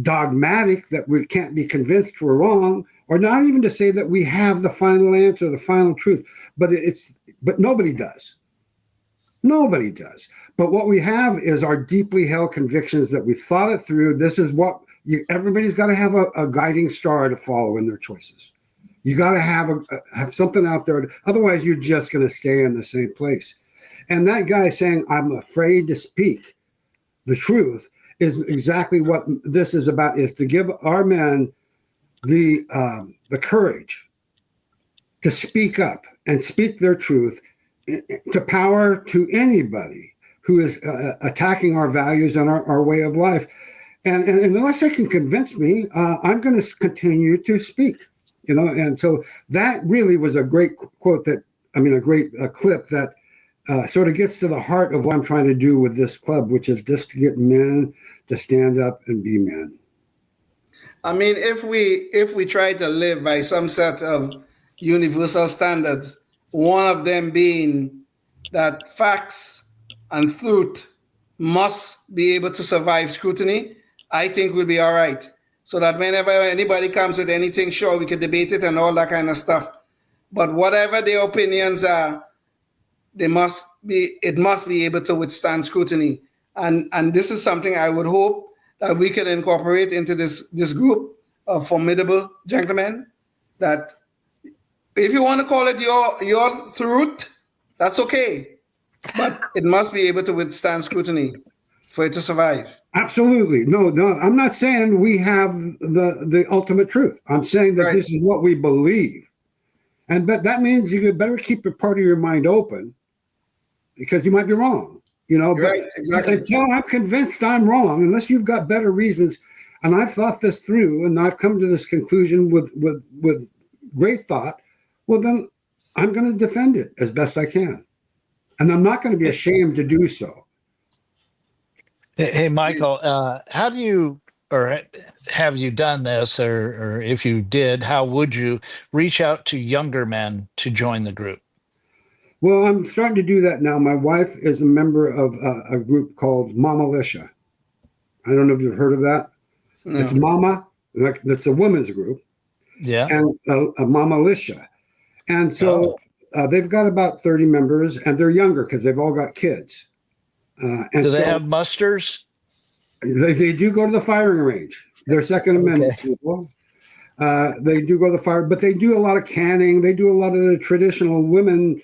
dogmatic, that we can't be convinced we're wrong, or not even to say that we have the final answer, the final truth, but nobody does. Nobody does. But what we have is our deeply held convictions that we thought it through. This is what everybody's got to have a guiding star to follow in their choices. You got to have something out there. Otherwise, you're just going to stay in the same place. And that guy saying, "I'm afraid to speak the truth," is exactly what this is about, is to give our men the courage to speak up and speak their truth to power to anybody who is attacking our values and our way of life. And unless they can convince me, I'm going to continue to speak, And so that really was a great quote a great clip that sort of gets to the heart of what I'm trying to do with this club, which is just to get men to stand up and be men. I mean, if we try to live by some set of universal standards, one of them being that facts and truth must be able to survive scrutiny, I think we'll be all right. So that whenever anybody comes with anything, sure, we can debate it and all that kind of stuff. But whatever their opinions are, it must be able to withstand scrutiny. And this is something I would hope that we can incorporate into this group of formidable gentlemen, that if you want to call it your truth, that's okay. But it must be able to withstand scrutiny for it to survive. Absolutely. No, I'm not saying we have the ultimate truth. I'm saying that This is what we believe. But that means you better keep a part of your mind open, because you might be wrong. Right, exactly. Until I'm convinced I'm wrong, unless you've got better reasons, and I've thought this through, and I've come to this conclusion with great thought, well, then I'm going to defend it as best I can. And I'm not going to be ashamed to do so. Hey, Michael, how do you, or have you done this, or if you did, how would you reach out to younger men to join the group? Well, I'm starting to do that now. My wife is a member of a group called Mama-litia. I don't know if you've heard of that. No. It's Mama, that's a women's group. Yeah. And a Mama-litia. And so they've got about 30 members, and they're younger because they've all got kids. Do they have musters? They do go to the firing range. They're Second Amendment people. They do go to the fire, but they do a lot of canning. They do a lot of the traditional women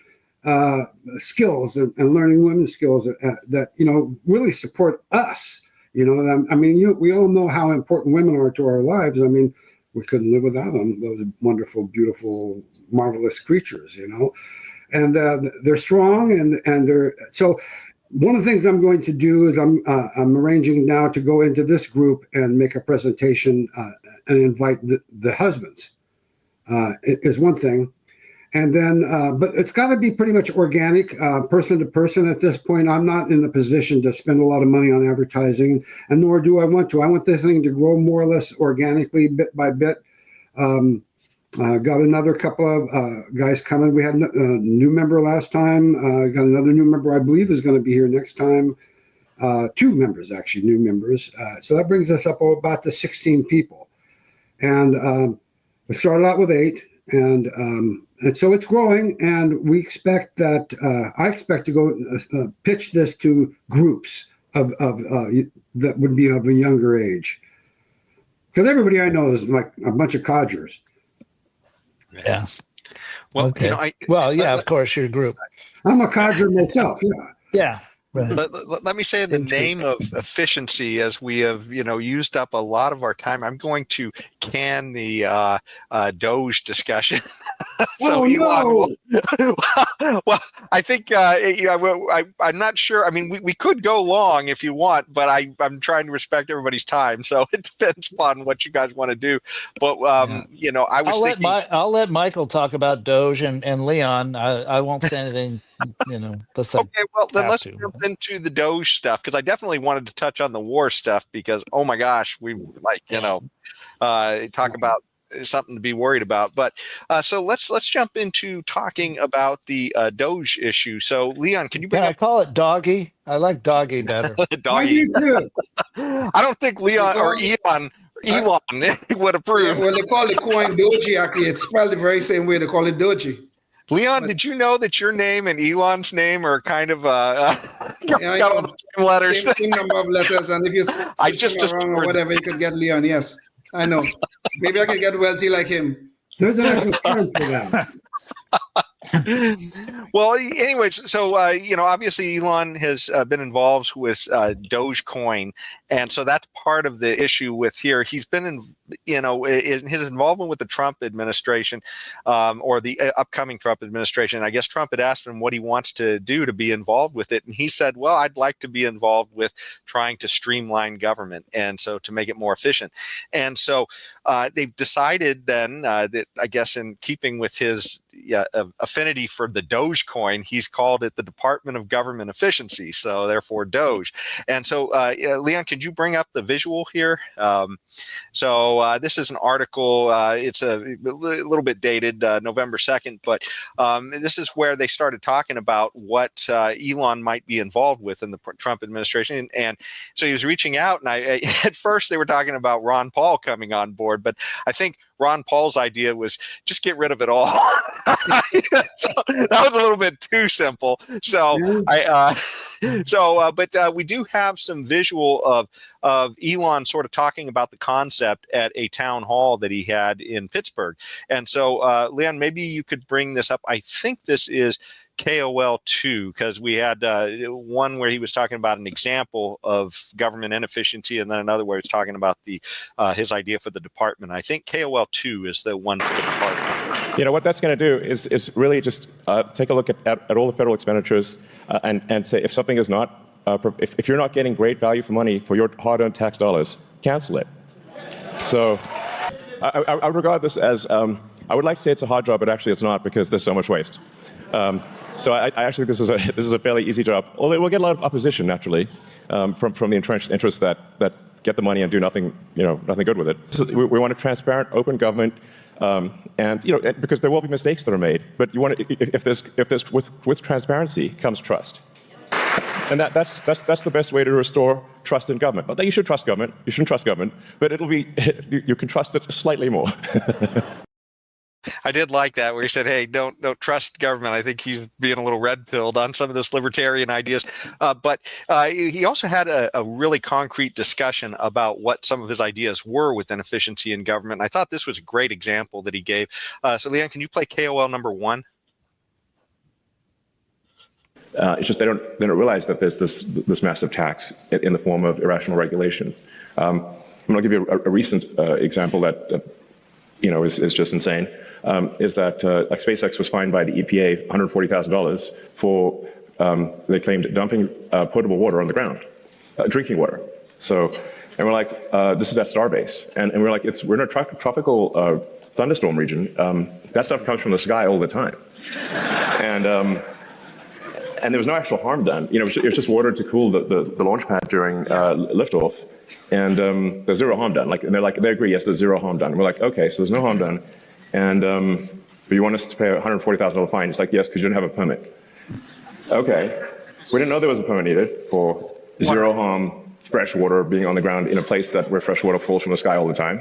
skills and learning women's skills that really support us. We all know how important women are to our lives. I mean, we couldn't live without them. Those wonderful, beautiful, marvelous creatures. And they're strong, and they're so. One of the things I'm going to do is I'm arranging now to go into this group and make a presentation and invite the husbands. Is one thing. And then, but it's got to be pretty much organic, person to person at this point. I'm not in the position to spend a lot of money on advertising, and nor do I want to. I want this thing to grow more or less organically, bit by bit. Got another couple of guys coming. We had a new member last time. Got another new member, I believe, is going to be here next time. 2 members, actually, new members. So that brings us up about to 16 people. And we started out with 8, and so it's growing. And we expect that I expect to go pitch this to groups of that would be of a younger age, because everybody I know is like a bunch of codgers. Yeah. Well, Okay. Of course, your group. I'm a codger myself. Yeah. Yeah. Right. Let me say, in the name of efficiency, as we have, used up a lot of our time, I'm going to can the Doge discussion. So Elon well, I think I'm not sure. I mean, we could go long if you want, but I'm trying to respect everybody's time, so it depends upon what you guys want to do. But I was thinking. I'll let Michael talk about Doge and Leon. I won't say anything. Okay, well then let's jump into the Doge stuff, because I definitely wanted to touch on the war stuff, because oh my gosh, we talk about something to be worried about. But so let's jump into talking about the Doge issue. So Leon, can you bring I call it Doggy? I like Doggy better. Doggy. I do too. I don't think Leon or Elon would approve. Yeah, well, they call the coin Doji. Actually, it's spelled the very same way they call it Doji. Leon, did you know that your name and Elon's name are kind of got all the same letters? Same number of letters, and if you I just wrong or whatever, you could get Leon. Yes, I know. Maybe I could get wealthy like him. There's an actual term for that. Well, anyways, so obviously Elon has been involved with Dogecoin, and so that's part of the issue with here. He's been in his involvement with the Trump administration, or the upcoming Trump administration. I guess Trump had asked him what he wants to do to be involved with it, and he said, "Well, I'd like to be involved with trying to streamline government, and so to make it more efficient." And so they've decided then that, I guess, in keeping with his affinity for the Dogecoin, he's called it the Department of Government Efficiency, so therefore Doge. And so Leon, could you bring up the visual here? So this is an article. It's a little bit dated, November 2nd, but this is where they started talking about what Elon might be involved with in the Trump administration. And so he was reaching out, and at first they were talking about Ron Paul coming on board, but I think Ron Paul's idea was just get rid of it all. So that was a little bit too simple. So but we do have some visual of Elon sort of talking about the concept at a town hall that he had in Pittsburgh. And so, Leon, maybe you could bring this up. I think this is KOL 2, because we had one where he was talking about an example of government inefficiency, and then another where he's talking about his idea for the department. I think KOL 2 is the one for the department. What that's going to do is really just take a look at all the federal expenditures and say if something is not, if you're not getting great value for money for your hard-earned tax dollars, cancel it. So I regard this as, I would like to say it's a hard job, but actually it's not, because there's so much waste. So I actually think this is a fairly easy job. Although we'll get a lot of opposition naturally from the entrenched interests that get the money and do nothing good with it. We want a transparent, open government, and because there will be mistakes that are made. But you want if there's with transparency comes trust, and that's the best way to restore trust in government. Not that you should trust government. You shouldn't trust government, but you can trust it slightly more. I did like that, where he said, "Hey, don't trust government." I think he's being a little red-pilled on some of this libertarian ideas. But he also had a really concrete discussion about what some of his ideas were within efficiency in government. And I thought this was a great example that he gave. So, Leon, can you play KOL number 1? It's just they don't realize that there's this massive tax in the form of irrational regulations. I'm going to give you a recent example that is just insane. Is that like SpaceX was fined by the EPA $140,000 for they claimed dumping potable water on the ground, drinking water. So, and we're like, this is at Starbase, and we're like, we're in a tropical thunderstorm region. That stuff comes from the sky all the time, and there was no actual harm done. It was just water to cool the launch pad during liftoff, and there's zero harm done. And they agree, yes, there's zero harm done. And we're like, okay, so there's no harm done, and but you want us to pay a $140,000 fine? It's like, yes, because you didn't have a permit. Okay, we didn't know there was a permit needed for zero harm, fresh water being on the ground in a place where fresh water falls from the sky all the time.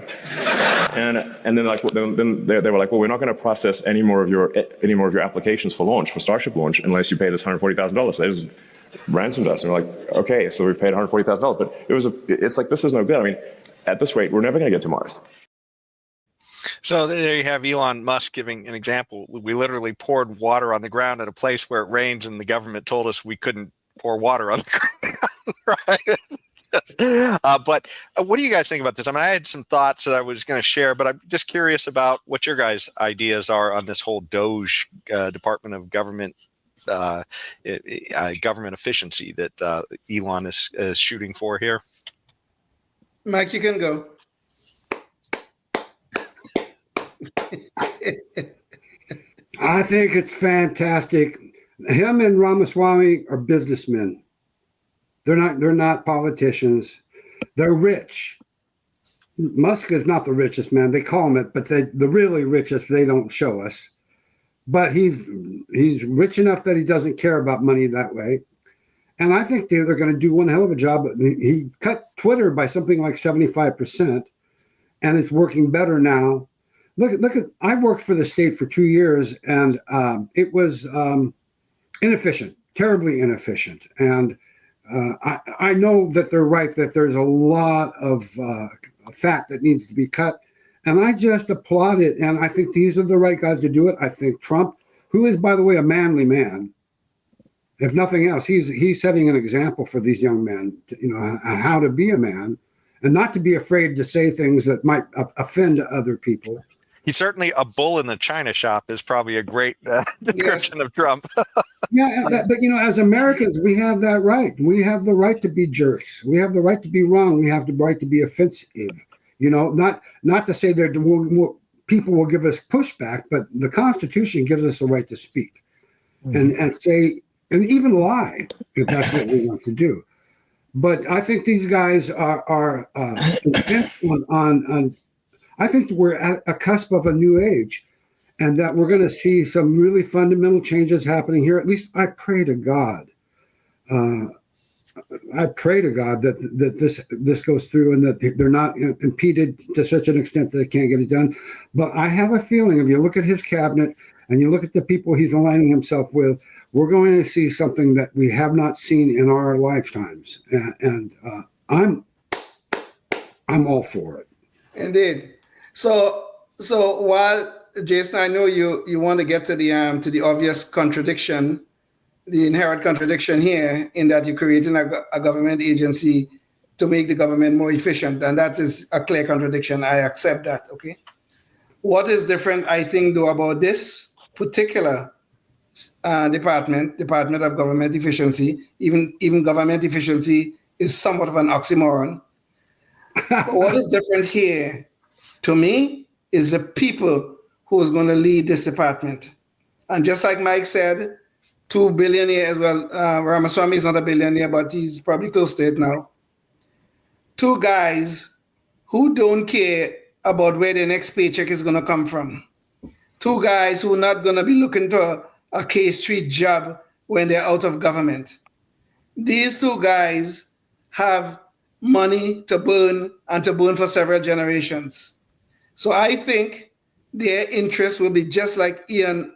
And then they were like, well, we're not going to process any more of your applications for Starship launch, unless you pay this $140,000. They just ransomed us, and we're like, okay, so we paid $140,000. But it's like, this is no good. I mean, at this rate, we're never going to get to Mars. So there you have Elon Musk giving an example. We literally poured water on the ground at a place where it rains, and the government told us we couldn't pour water on the ground, right? But what do you guys think about this? I mean, I had some thoughts that I was going to share, but I'm just curious about what your guys' ideas are on this whole DOGE, Department of Government government efficiency that Elon is shooting for here. Mike, you can go. I think it's fantastic. Him and Ramaswamy are businessmen. They're not politicians. They're rich. Musk is not the richest man. They call him it, but the really richest they don't show us. But he's rich enough that he doesn't care about money that way. And I think they're going to do one hell of a job. He cut Twitter by something like 75%, and it's working better now. Look at, I worked for the state for 2 years, and it was inefficient, terribly inefficient. And I know that they're right, that there's a lot of fat that needs to be cut. And I just applaud it. And I think these are the right guys to do it. I think Trump, who is, by the way, a manly man, if nothing else, he's setting an example for these young men, on how to be a man and not to be afraid to say things that might offend other people. He's certainly a bull in the china shop is probably a great description of Trump. Yeah, but as Americans, we have that right. We have the right to be jerks. We have the right to be wrong. We have the right to be offensive. Not to say that people will give us pushback, but the Constitution gives us the right to speak and say, and even lie if that's what we want to do. But I think these guys are intent on I think we're at a cusp of a new age, and that we're going to see some really fundamental changes happening here. At least I pray to God. I pray to God that this goes through and that they're not impeded to such an extent that they can't get it done. But I have a feeling if you look at his cabinet and you look at the people he's aligning himself with, we're going to see something that we have not seen in our lifetimes. And I'm all for it. Indeed. So while Jason, I know you want to get to the obvious contradiction, the inherent contradiction here, in that you're creating a government agency to make the government more efficient, and that is a clear contradiction. I accept that. Okay. What is different, I think, though, about this particular Department of Government Efficiency, even government efficiency is somewhat of an oxymoron. But what is different here, to me, is the people who is going to lead this department. And just like Mike said, 2 billionaires, well, Ramaswamy is not a billionaire, but he's probably close to it now. 2 guys who don't care about where their next paycheck is going to come from. 2 guys who are not going to be looking for a K Street job when they're out of government. These 2 guys have money to burn, and to burn for several generations. So I think their interest will be just like Elon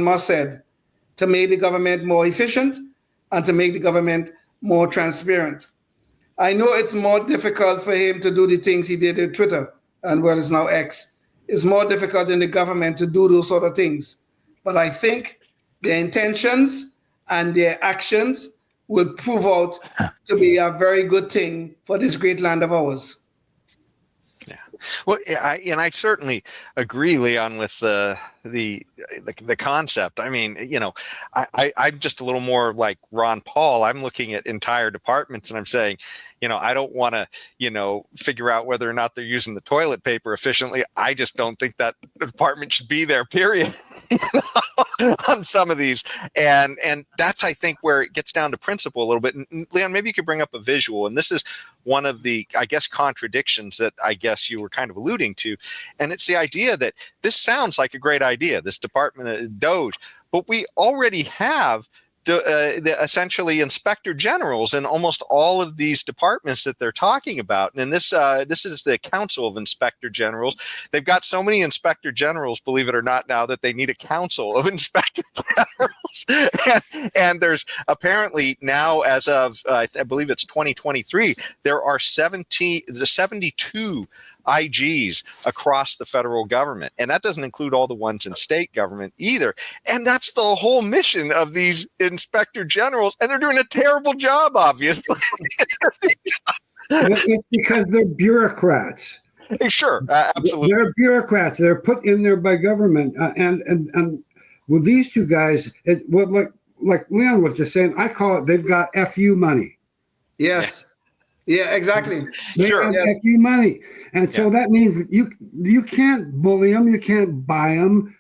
Musk said, to make the government more efficient and to make the government more transparent. I know it's more difficult for him to do the things he did with Twitter, and well, it's now X. It's more difficult in the government to do those sort of things. But I think their intentions and their actions will prove out to be a very good thing for this great land of ours. Yeah. Well, I certainly agree, Leon, with the concept. I mean, I'm just a little more like Ron Paul. I'm looking at entire departments and I'm saying, I don't want to, figure out whether or not they're using the toilet paper efficiently. I just don't think that department should be there, period, on some of these. And that's, I think, where it gets down to principle a little bit. And Leon, maybe you could bring up a visual. And this is one of the, I guess, contradictions that I guess you were kind of alluding to. And it's the idea that this sounds like a great idea, this Department of Doge, but we already have essentially inspector generals in almost all of these departments that they're talking about. And this is the Council of Inspector Generals. They've got so many inspector generals, believe it or not, now that they need a council of inspector generals. and there's apparently now, as of I believe it's 2023, there are 72 IGs across the federal government. And that doesn't include all the ones in state government either. And that's the whole mission of these inspector generals. And they're doing a terrible job, obviously. It's because they're bureaucrats. Sure, absolutely. They're bureaucrats. They're put in there by government. And with these two guys, like Leon was just saying, I call it, they've got FU money. Yes. Yeah, exactly. They Sure. have Yes. FU money. And so that means you can't bully them. You can't buy them.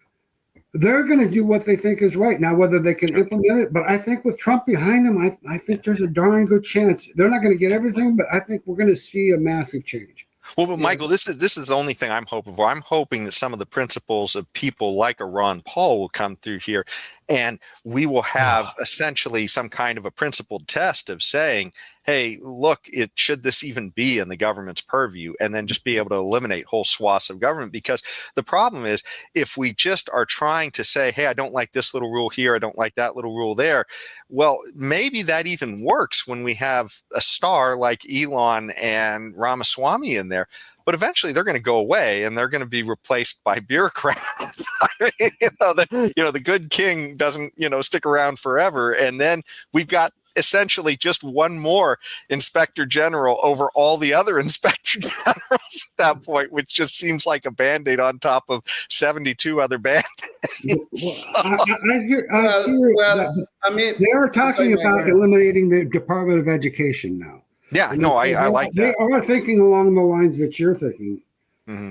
They're going to do what they think is right. Now, whether they can implement it, but I think with Trump behind them, I think there's a darn good chance. They're not going to get everything, but I think we're going to see a massive change. Well, but Michael, this is the only thing I'm hoping for. I'm hoping that some of the principles of people like a Ron Paul will come through here, and we will have essentially some kind of a principled test of saying, hey, look, should this even be in the government's purview, and then just be able to eliminate whole swaths of government. Because the problem is, if we just are trying to say, hey, I don't like this little rule here, I don't like that little rule there, well, maybe that even works when we have a star like Elon and Ramaswamy in there. But eventually they're going to go away and they're going to be replaced by bureaucrats. I mean, the good king doesn't, stick around forever. And then we've got essentially just one more inspector general over all the other inspector generals at that point, which just seems like a Band-Aid on top of 72 other Band-Aids. I mean, they are talking about eliminating the Department of Education now. Yeah, no, I like that. They are thinking along the lines that you're thinking. Mm-hmm.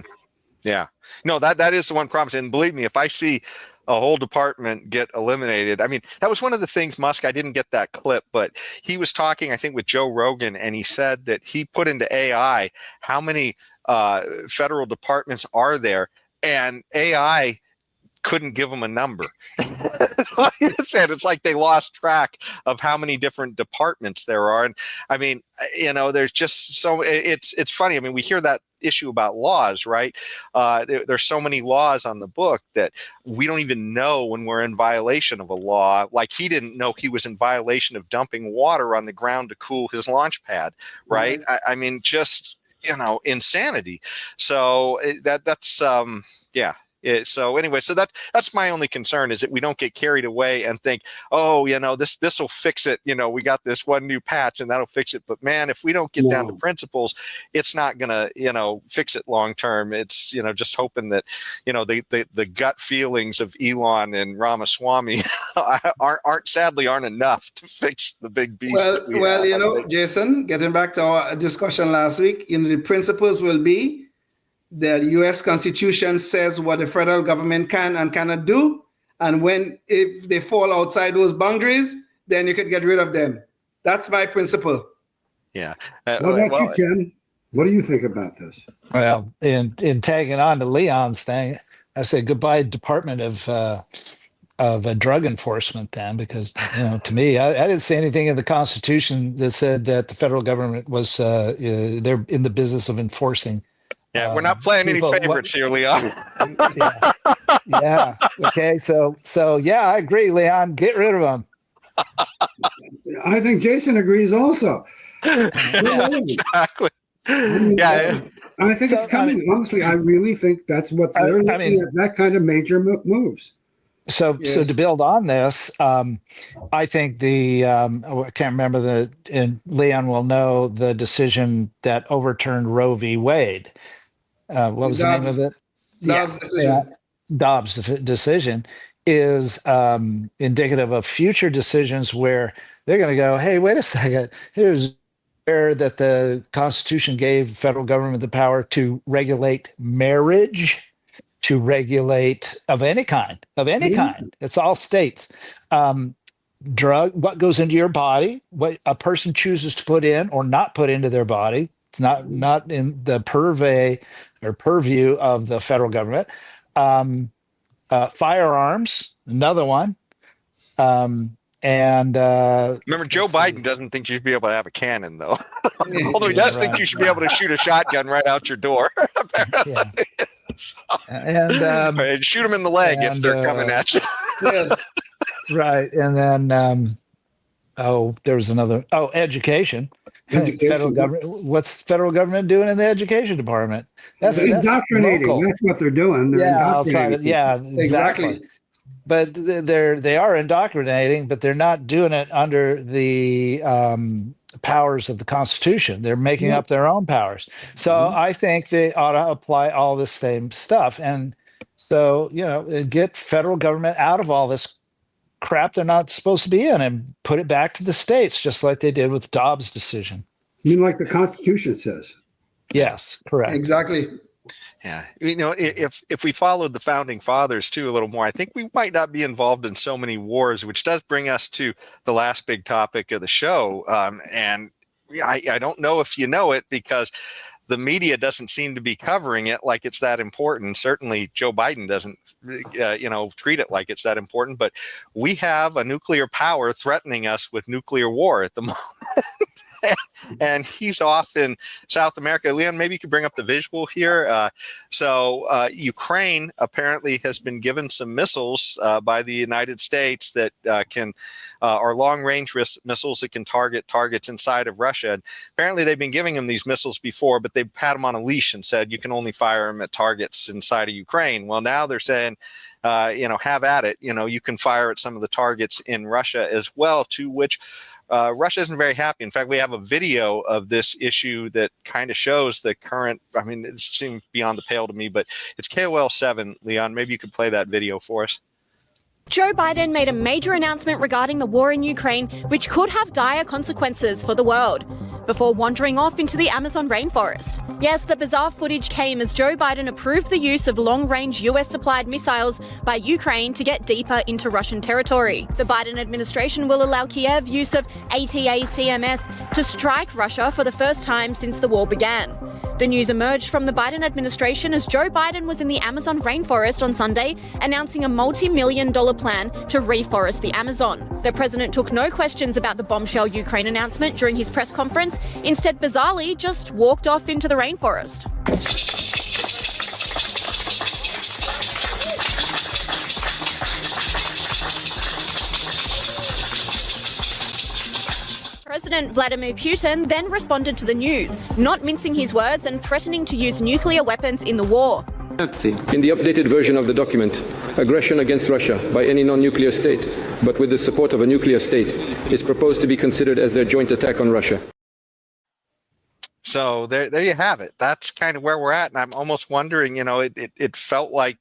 Yeah, no, that is the one promise. And believe me, if I see a whole department get eliminated, I mean, that was one of the things, Musk, I didn't get that clip, but he was talking, I think, with Joe Rogan, and he said that he put into AI how many federal departments are there, and AI couldn't give them a number. It's like they lost track of how many different departments there are. And I mean, there's just so it's funny. I mean, we hear that issue about laws, right? There's so many laws on the book that we don't even know when we're in violation of a law. Like he didn't know he was in violation of dumping water on the ground to cool his launch pad, right? I mean, just, insanity. So that's yeah. So anyway, so that's my only concern, is that we don't get carried away and think, oh, this will fix it. We got this one new patch and that'll fix it. But man, if we don't get down to principles, it's not gonna, fix it long term. It's, just hoping that, the gut feelings of Elon and Ramaswamy aren't enough to fix the big beast. Jason, getting back to our discussion last week, the principles will be the U.S. Constitution says what the federal government can and cannot do, and if they fall outside those boundaries, then you could get rid of them. That's my principle. Yeah. What about you, Ken? What do you think about this? Well, in tagging on to Leon's thing, I say goodbye, Department of Drug Enforcement, then, because to me, I didn't see anything in the Constitution that said that the federal government was they're in the business of enforcing. Yeah, we're not playing any favorites here, Leon. Yeah. Okay. So yeah, I agree, Leon. Get rid of them. I think Jason agrees also. Exactly. I think it's coming. Honestly, I really think that's what they're looking at, that kind of major moves. So to build on this, I think I can't remember and Leon will know the decision that overturned Roe v. Wade. What was the name of it? Dobbs decision. Dobbs decision is indicative of future decisions where they're going to go, hey, wait a second, here's where that the Constitution gave federal government the power to regulate marriage, to regulate of any kind. It's all states. What goes into your body, what a person chooses to put in or not put into their body. It's not in the purview of the federal government. Firearms, another one. And remember, Joe Biden doesn't think you should be able to have a cannon, though. Although he Yeah, does think right. you should be able to shoot a shotgun right out your door. Apparently. Yeah. So, And right, shoot them in the leg if they're coming at you. Yeah. right. And then there was another. Oh, education. Federal government. What's the federal government doing in the education department? That's Indoctrinating. local. That's what they're doing. They're outside indoctrinating. of, yeah, Exactly. But they are indoctrinating, but they're not doing it under the powers of the Constitution. They're making up their own powers. So I think they ought to apply all this same stuff, and so get federal government out of all this crap they're not supposed to be in, and put it back to the states, just like they did with Dobbs' decision. You mean like the Constitution says? Yes, correct. Exactly. Yeah, if we followed the founding fathers too a little more, I think we might not be involved in so many wars, which does bring us to the last big topic of the show. And I don't know if you know it, because the media doesn't seem to be covering it like it's that important. Certainly Joe Biden doesn't, treat it like it's that important, but we have a nuclear power threatening us with nuclear war at the moment. And he's off in South America. Leon, maybe you could bring up the visual here. So Ukraine apparently has been given some missiles by the United States that are long-range missiles that can target targets inside of Russia. And apparently they've been giving them these missiles before, but they've had them on a leash and said you can only fire them at targets inside of Ukraine. Well, now they're saying, have at it. You can fire at some of the targets in Russia as well, to which Russia isn't very happy. In fact, we have a video of this issue that kind of shows the current. I mean, it seems beyond the pale to me, but it's KOL 7. Leon, maybe you could play that video for us. Joe Biden made a major announcement regarding the war in Ukraine, which could have dire consequences for the world, before wandering off into the Amazon rainforest. Yes, the bizarre footage came as Joe Biden approved the use of long-range US-supplied missiles by Ukraine to get deeper into Russian territory. The Biden administration will allow Kiev use of ATACMS to strike Russia for the first time since the war began. The news emerged from the Biden administration as Joe Biden was in the Amazon rainforest on Sunday, announcing a multi-million-dollar plan to reforest the Amazon. The president took no questions about the bombshell Ukraine announcement during his press conference, instead bizarrely just walked off into the rainforest. President Vladimir Putin then responded to the news, not mincing his words and threatening to use nuclear weapons in the war. In the updated version of the document, aggression against Russia by any non-nuclear state, but with the support of a nuclear state, is proposed to be considered as their joint attack on Russia. So there you have it. That's kind of where we're at. And I'm almost wondering, it felt like,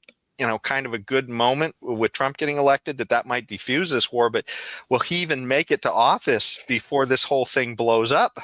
kind of a good moment with Trump getting elected that might defuse this war, but will he even make it to office before this whole thing blows up?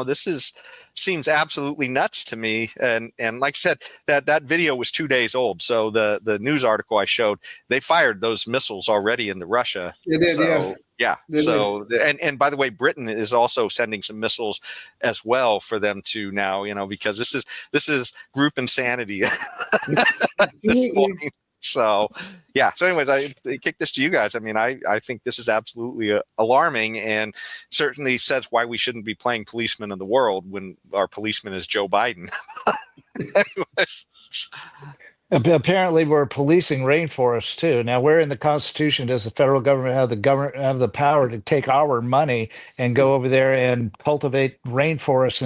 This seems absolutely nuts to me. And like I said, that video was 2 days old. So the news article I showed, they fired those missiles already into Russia. They did, so, yeah. They So, and by the way, Britain is also sending some missiles as well for them to now, because this is group insanity at this point. So, yeah. So anyways, I kick this to you guys. I mean, I think this is absolutely alarming, and certainly says why we shouldn't be playing policeman of the world when our policeman is Joe Biden. Anyways. Apparently, we're policing rainforests too. Now, where in the Constitution does the federal government have the power to take our money and go over there and cultivate rainforests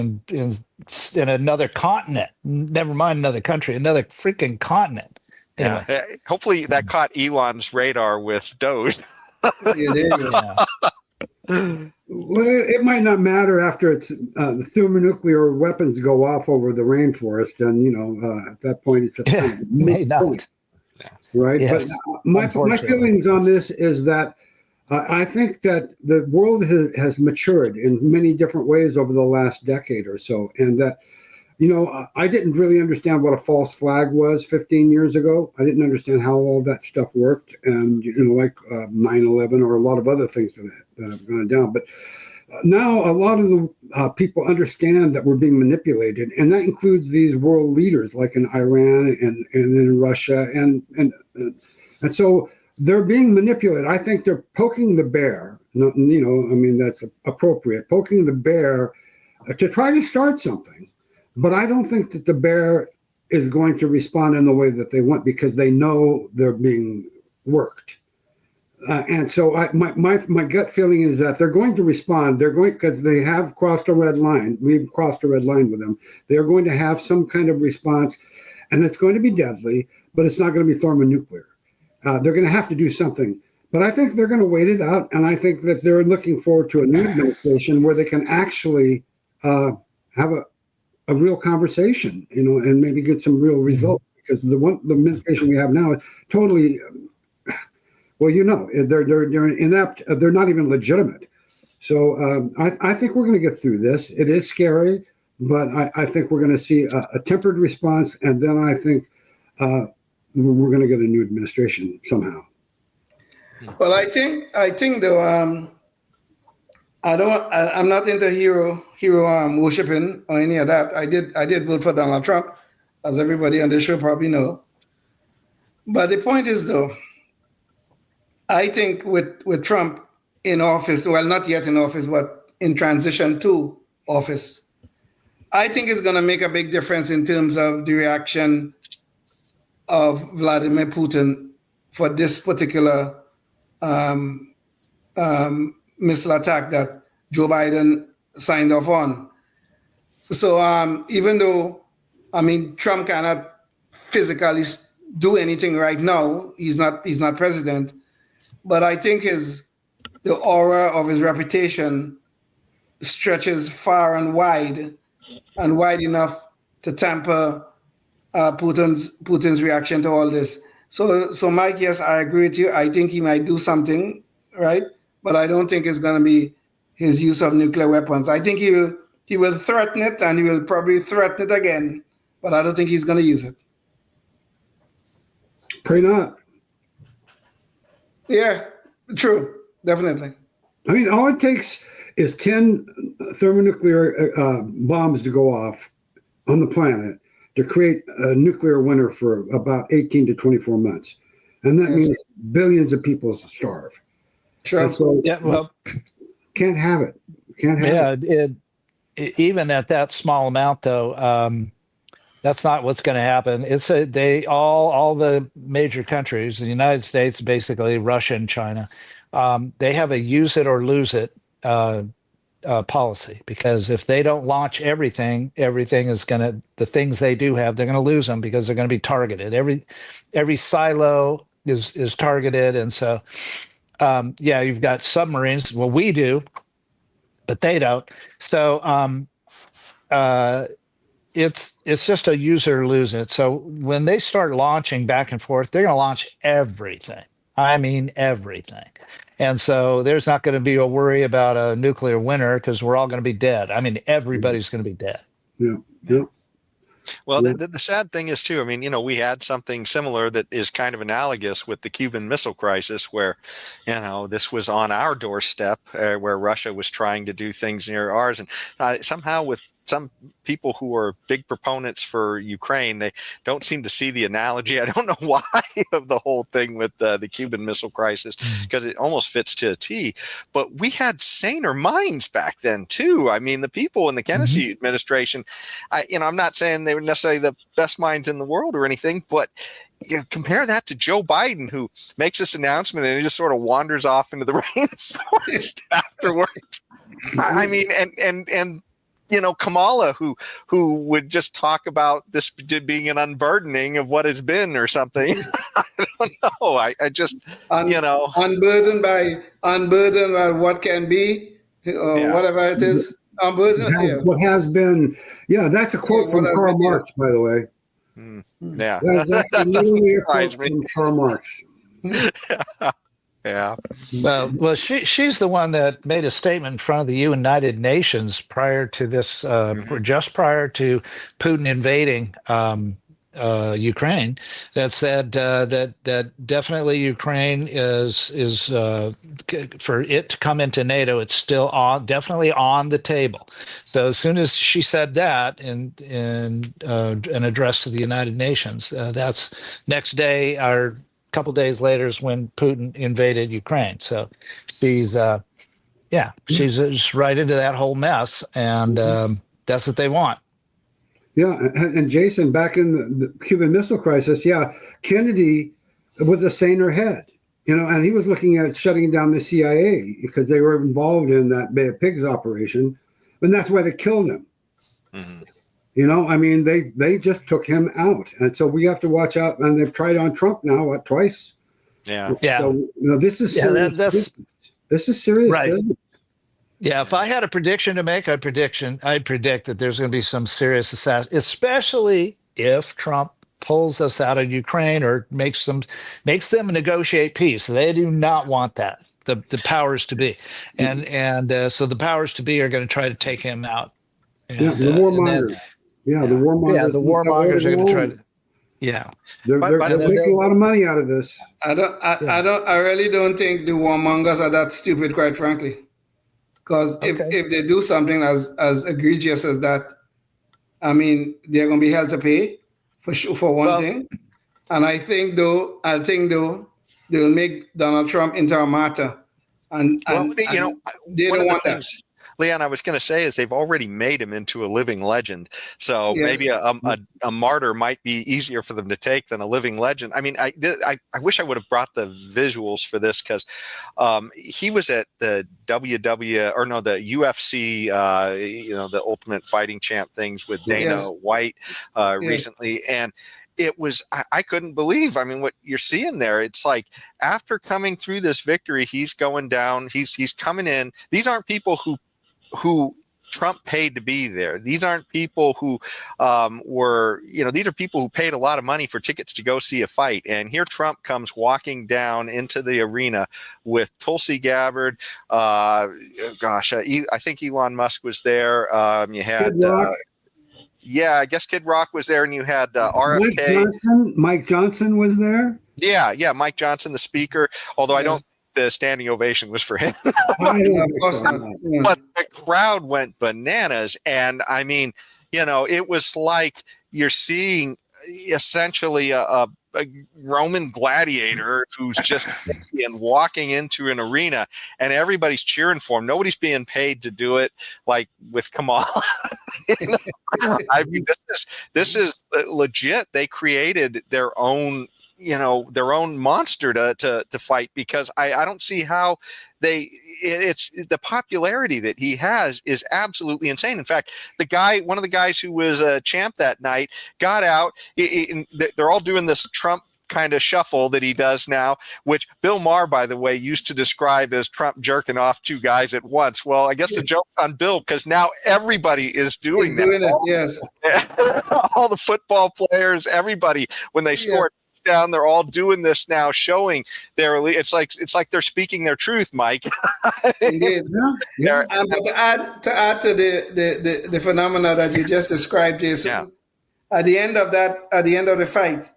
in another continent? Never mind another country, another freaking continent. Anyway. Yeah. Hopefully, that caught Elon's radar with Doge. Yeah. Well, it might not matter after the thermonuclear weapons go off over the rainforest, and at that point it's a kind of may not point, right? Yes, but my feelings on this is that I think that the world has matured in many different ways over the last decade or so, and that I didn't really understand what a false flag was 15 years ago. I didn't understand how all that stuff worked, and like 9/11 or a lot of other things that have gone down. But now a lot of the people understand that we're being manipulated, and that includes these world leaders like in Iran and in Russia, and so they're being manipulated. I think they're poking the bear. That's appropriate. Poking the bear to try to start something. But I don't think that the bear is going to respond in the way that they want because they know they're being worked. And so my gut feeling is that they're going to respond. They're going because they have crossed a red line. We've crossed a red line with them. They're going to have some kind of response, and it's going to be deadly, but it's not going to be thermonuclear. They're going to have to do something. But I think they're going to wait it out, and I think that they're looking forward to a new administration where they can actually have a real conversation, and maybe get some real results. Because the administration we have now is totally. Well, they're inept. They're not even legitimate. So I think we're going to get through this. It is scary, but I think we're going to see a tempered response, and then I think we're going to get a new administration somehow. Well, I think though, I'm not into hero worshiping or any of that. I did vote for Donald Trump, as everybody on this show probably know. But the point is though, I think with Trump in office, well, not yet in office, but in transition to office, I think it's going to make a big difference in terms of the reaction of Vladimir Putin for this particular missile attack that Joe Biden signed off on. So even though, Trump cannot physically do anything right now, he's not president, but I think the aura of his reputation stretches far and wide enough to temper Putin's reaction to all this. So Mike, yes, I agree with you. I think he might do something, right? But I don't think it's going to be his use of nuclear weapons. I think he will threaten it, and he will probably threaten it again, but I don't think he's going to use it. Pray not. Yeah, true, definitely. All it takes is 10 thermonuclear bombs to go off on the planet to create a nuclear winter for about 18 to 24 months. And that means billions of people starve. Sure. So, well, can't have it. Can't have it. Even at that small amount, though, that's not what's going to happen. It's all the major countries, the United States, basically Russia and China, they have a use it or lose it policy, because if they don't launch everything is going to, the things they do have, they're going to lose them because they're going to be targeted. Every silo is targeted. And so, you've got submarines. Well, we do, but they don't. So it's just a use it or lose it. So when they start launching back and forth, they're going to launch everything. Everything. And so there's not going to be a worry about a nuclear winter because we're all going to be dead. Everybody's going to be dead. Yeah. Well, the sad thing is too, we had something similar that is kind of analogous with the Cuban Missile Crisis, where, this was on our doorstep, where Russia was trying to do things near ours. And somehow with some people who are big proponents for Ukraine, they don't seem to see the analogy. I don't know why of the whole thing with the Cuban Missile Crisis, because it almost fits to a T. But we had saner minds back then too. The people in the Kennedy administration, I'm not saying they were necessarily the best minds in the world or anything, but compare that to Joe Biden, who makes this announcement and he just sort of wanders off into the rainforest afterwards. Kamala, who would just talk about this being an unburdening of what has been or something. I don't know. I just, unburdened by what can be, or whatever it is. Unburdened. What has been. Yeah, that's a quote from Karl Marx, by the way. Yeah, that's literally a quote from Karl Marx. Yeah. Well, she's the one that made a statement in front of the United Nations prior to this, just prior to Putin invading Ukraine, that said that definitely Ukraine is for it to come into NATO, it's still definitely on the table. So as soon as she said that in an address to the United Nations, that's next day our couple days later is when Putin invaded Ukraine. So she's she's just right into that whole mess, and that's what they want. Yeah, and Jason, back in the Cuban Missile Crisis, Kennedy was a saner head, and he was looking at shutting down the CIA because they were involved in that Bay of Pigs operation, and that's why they killed him. Mm-hmm. They just took him out, and so we have to watch out. And they've tried on Trump now, twice? Yeah. So this is serious. This is serious, right? Business. Yeah, if I had a prediction to make, I'd predict that there's going to be some serious assassin, especially if Trump pulls us out of Ukraine or makes them negotiate peace. They do not want that. The powers to be, and so the powers to be are going to try to take him out. And, the warmongers. The warmongers. Yeah, the warmongers are going to try to. Yeah, they're making a lot of money out of this. I really don't think the warmongers are that stupid, quite frankly. Because if they do something as egregious as that, they're going to be held to pay for one thing. And I think though they'll make Donald Trump into a martyr. And they don't want that. Leon, I was going to say is they've already made him into a living legend. So maybe a martyr might be easier for them to take than a living legend. I wish I would have brought the visuals for this because he was at the the UFC, the Ultimate Fighting Champ things with Dana White recently. And it was, I couldn't believe, what you're seeing there. It's like after coming through this victory, he's going down, he's coming in. These aren't people who Trump paid to be there. These aren't people who these are people who paid a lot of money for tickets to go see a fight. And here Trump comes walking down into the arena with Tulsi Gabbard. I think Elon Musk was there. You had, I guess Kid Rock was there, and you had RFK. Mike Johnson was there. Yeah, Mike Johnson, the speaker. Although I don't. The standing ovation was for him. But the crowd went bananas. And it was like you're seeing essentially a Roman gladiator who's just walking into an arena and everybody's cheering for him. Nobody's being paid to do it like with Kamala. This is legit. They created their own monster to fight, because I don't see how it's the popularity that he has is absolutely insane. In fact, one of the guys who was a champ that night got out. They're all doing this Trump kind of shuffle that he does now, which Bill Maher, by the way, used to describe as Trump jerking off two guys at once. Well, I guess the joke's on Bill, because now everybody is doing that. All the football players, everybody, when they score down, they're all doing this now, showing it's like they're speaking their truth, Mike. Indeed. But to add to the phenomena that you just described, Jason, at the end of the fight,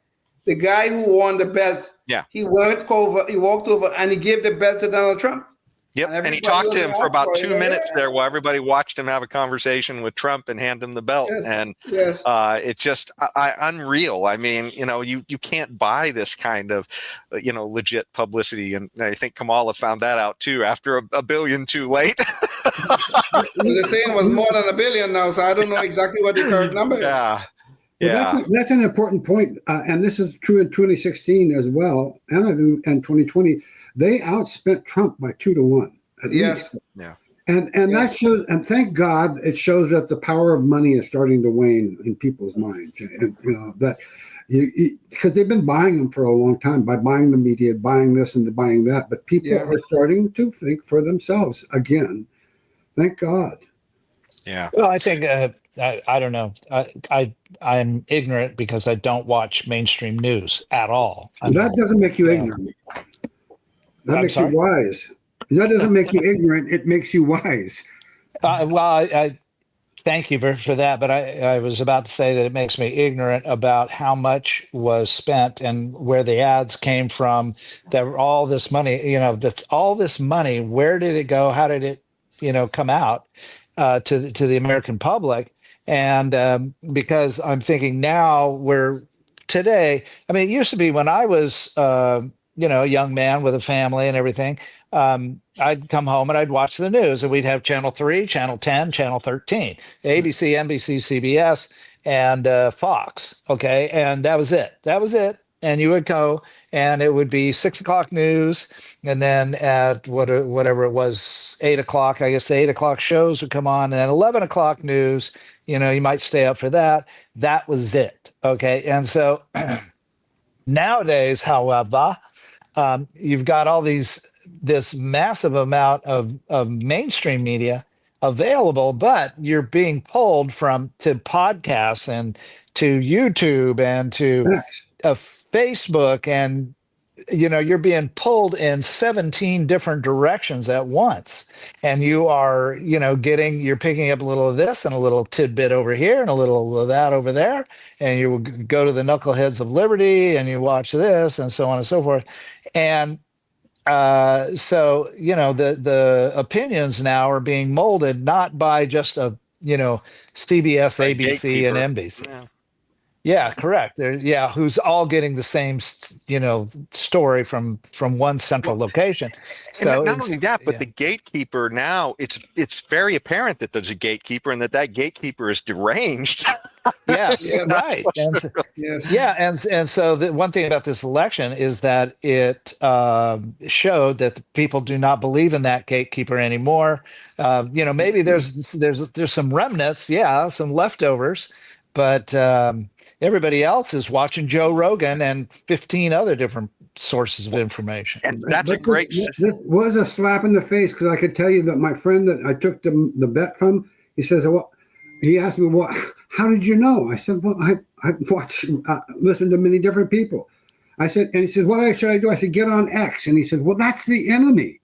the guy who won the belt, he walked over and he gave the belt to Donald Trump. Yep, and he talked to him for about 2 minutes there while everybody watched him have a conversation with Trump and hand him the belt. It's just unreal. You can't buy this kind of, legit publicity. And I think Kamala found that out too after a billion too late. They're saying it was more than $1 billion now, so I don't know exactly what the current number is. That's an important point. And this is true in 2016 as well, and in 2020. They outspent Trump by 2-1. At least. Yeah. And that shows, and thank God it shows that the power of money is starting to wane in people's minds. And, because they've been buying them for a long time, by buying the media, buying this and buying that. But people are starting to think for themselves again. Thank God. Yeah. Well, I think I don't know. I'm ignorant because I don't watch mainstream news at all. That doesn't make you ignorant. That makes you wise. That doesn't make you ignorant. It makes you wise. I thank you for that. But I was about to say that it makes me ignorant about how much was spent and where the ads came from. That all this money, that's all this money. Where did it go? How did it, come out to the American public? And because I'm thinking now we're today, I mean, it used to be when I was, a young man with a family and everything. I'd come home and I'd watch the news, and we'd have Channel 3, Channel 10, Channel 13, ABC, NBC, CBS, and Fox. Okay. And that was it. That was it. And you would go, and it would be 6 o'clock news. And then at whatever it was, 8 o'clock, I guess the 8 o'clock shows would come on. And then 11 o'clock news, you might stay up for that. That was it. Okay. And so nowadays, however, you've got this massive amount of mainstream media available, but you're being pulled to podcasts and to YouTube and to Facebook, and you're being pulled in 17 different directions at once, and you are you're picking up a little of this and a little tidbit over here and a little of that over there, and you go to the Knuckleheads of Liberty and you watch this and so on and so forth. And so the opinions now are being molded not by just CBS, By ABC, gatekeeper. and NBC. Yeah. Yeah, correct. Who's all getting the same, story from one central location. So And not only that, but the gatekeeper now, it's very apparent that there's a gatekeeper and that gatekeeper is deranged. yes, Yes. right. And, Yes. yeah, and so the one thing about this election is that it showed that the people do not believe in that gatekeeper anymore. Maybe there's some remnants, some leftovers, but everybody else is watching Joe Rogan and 15 other different sources of information. And that's a But great. This was a slap in the face, because I could tell you that my friend that I took the bet from, he says, well, he asked me, well, how did you know? I said, well, I watched, listened to many different people. I said, and he said, what should I do? I said, get on X. And he said, well, that's the enemy.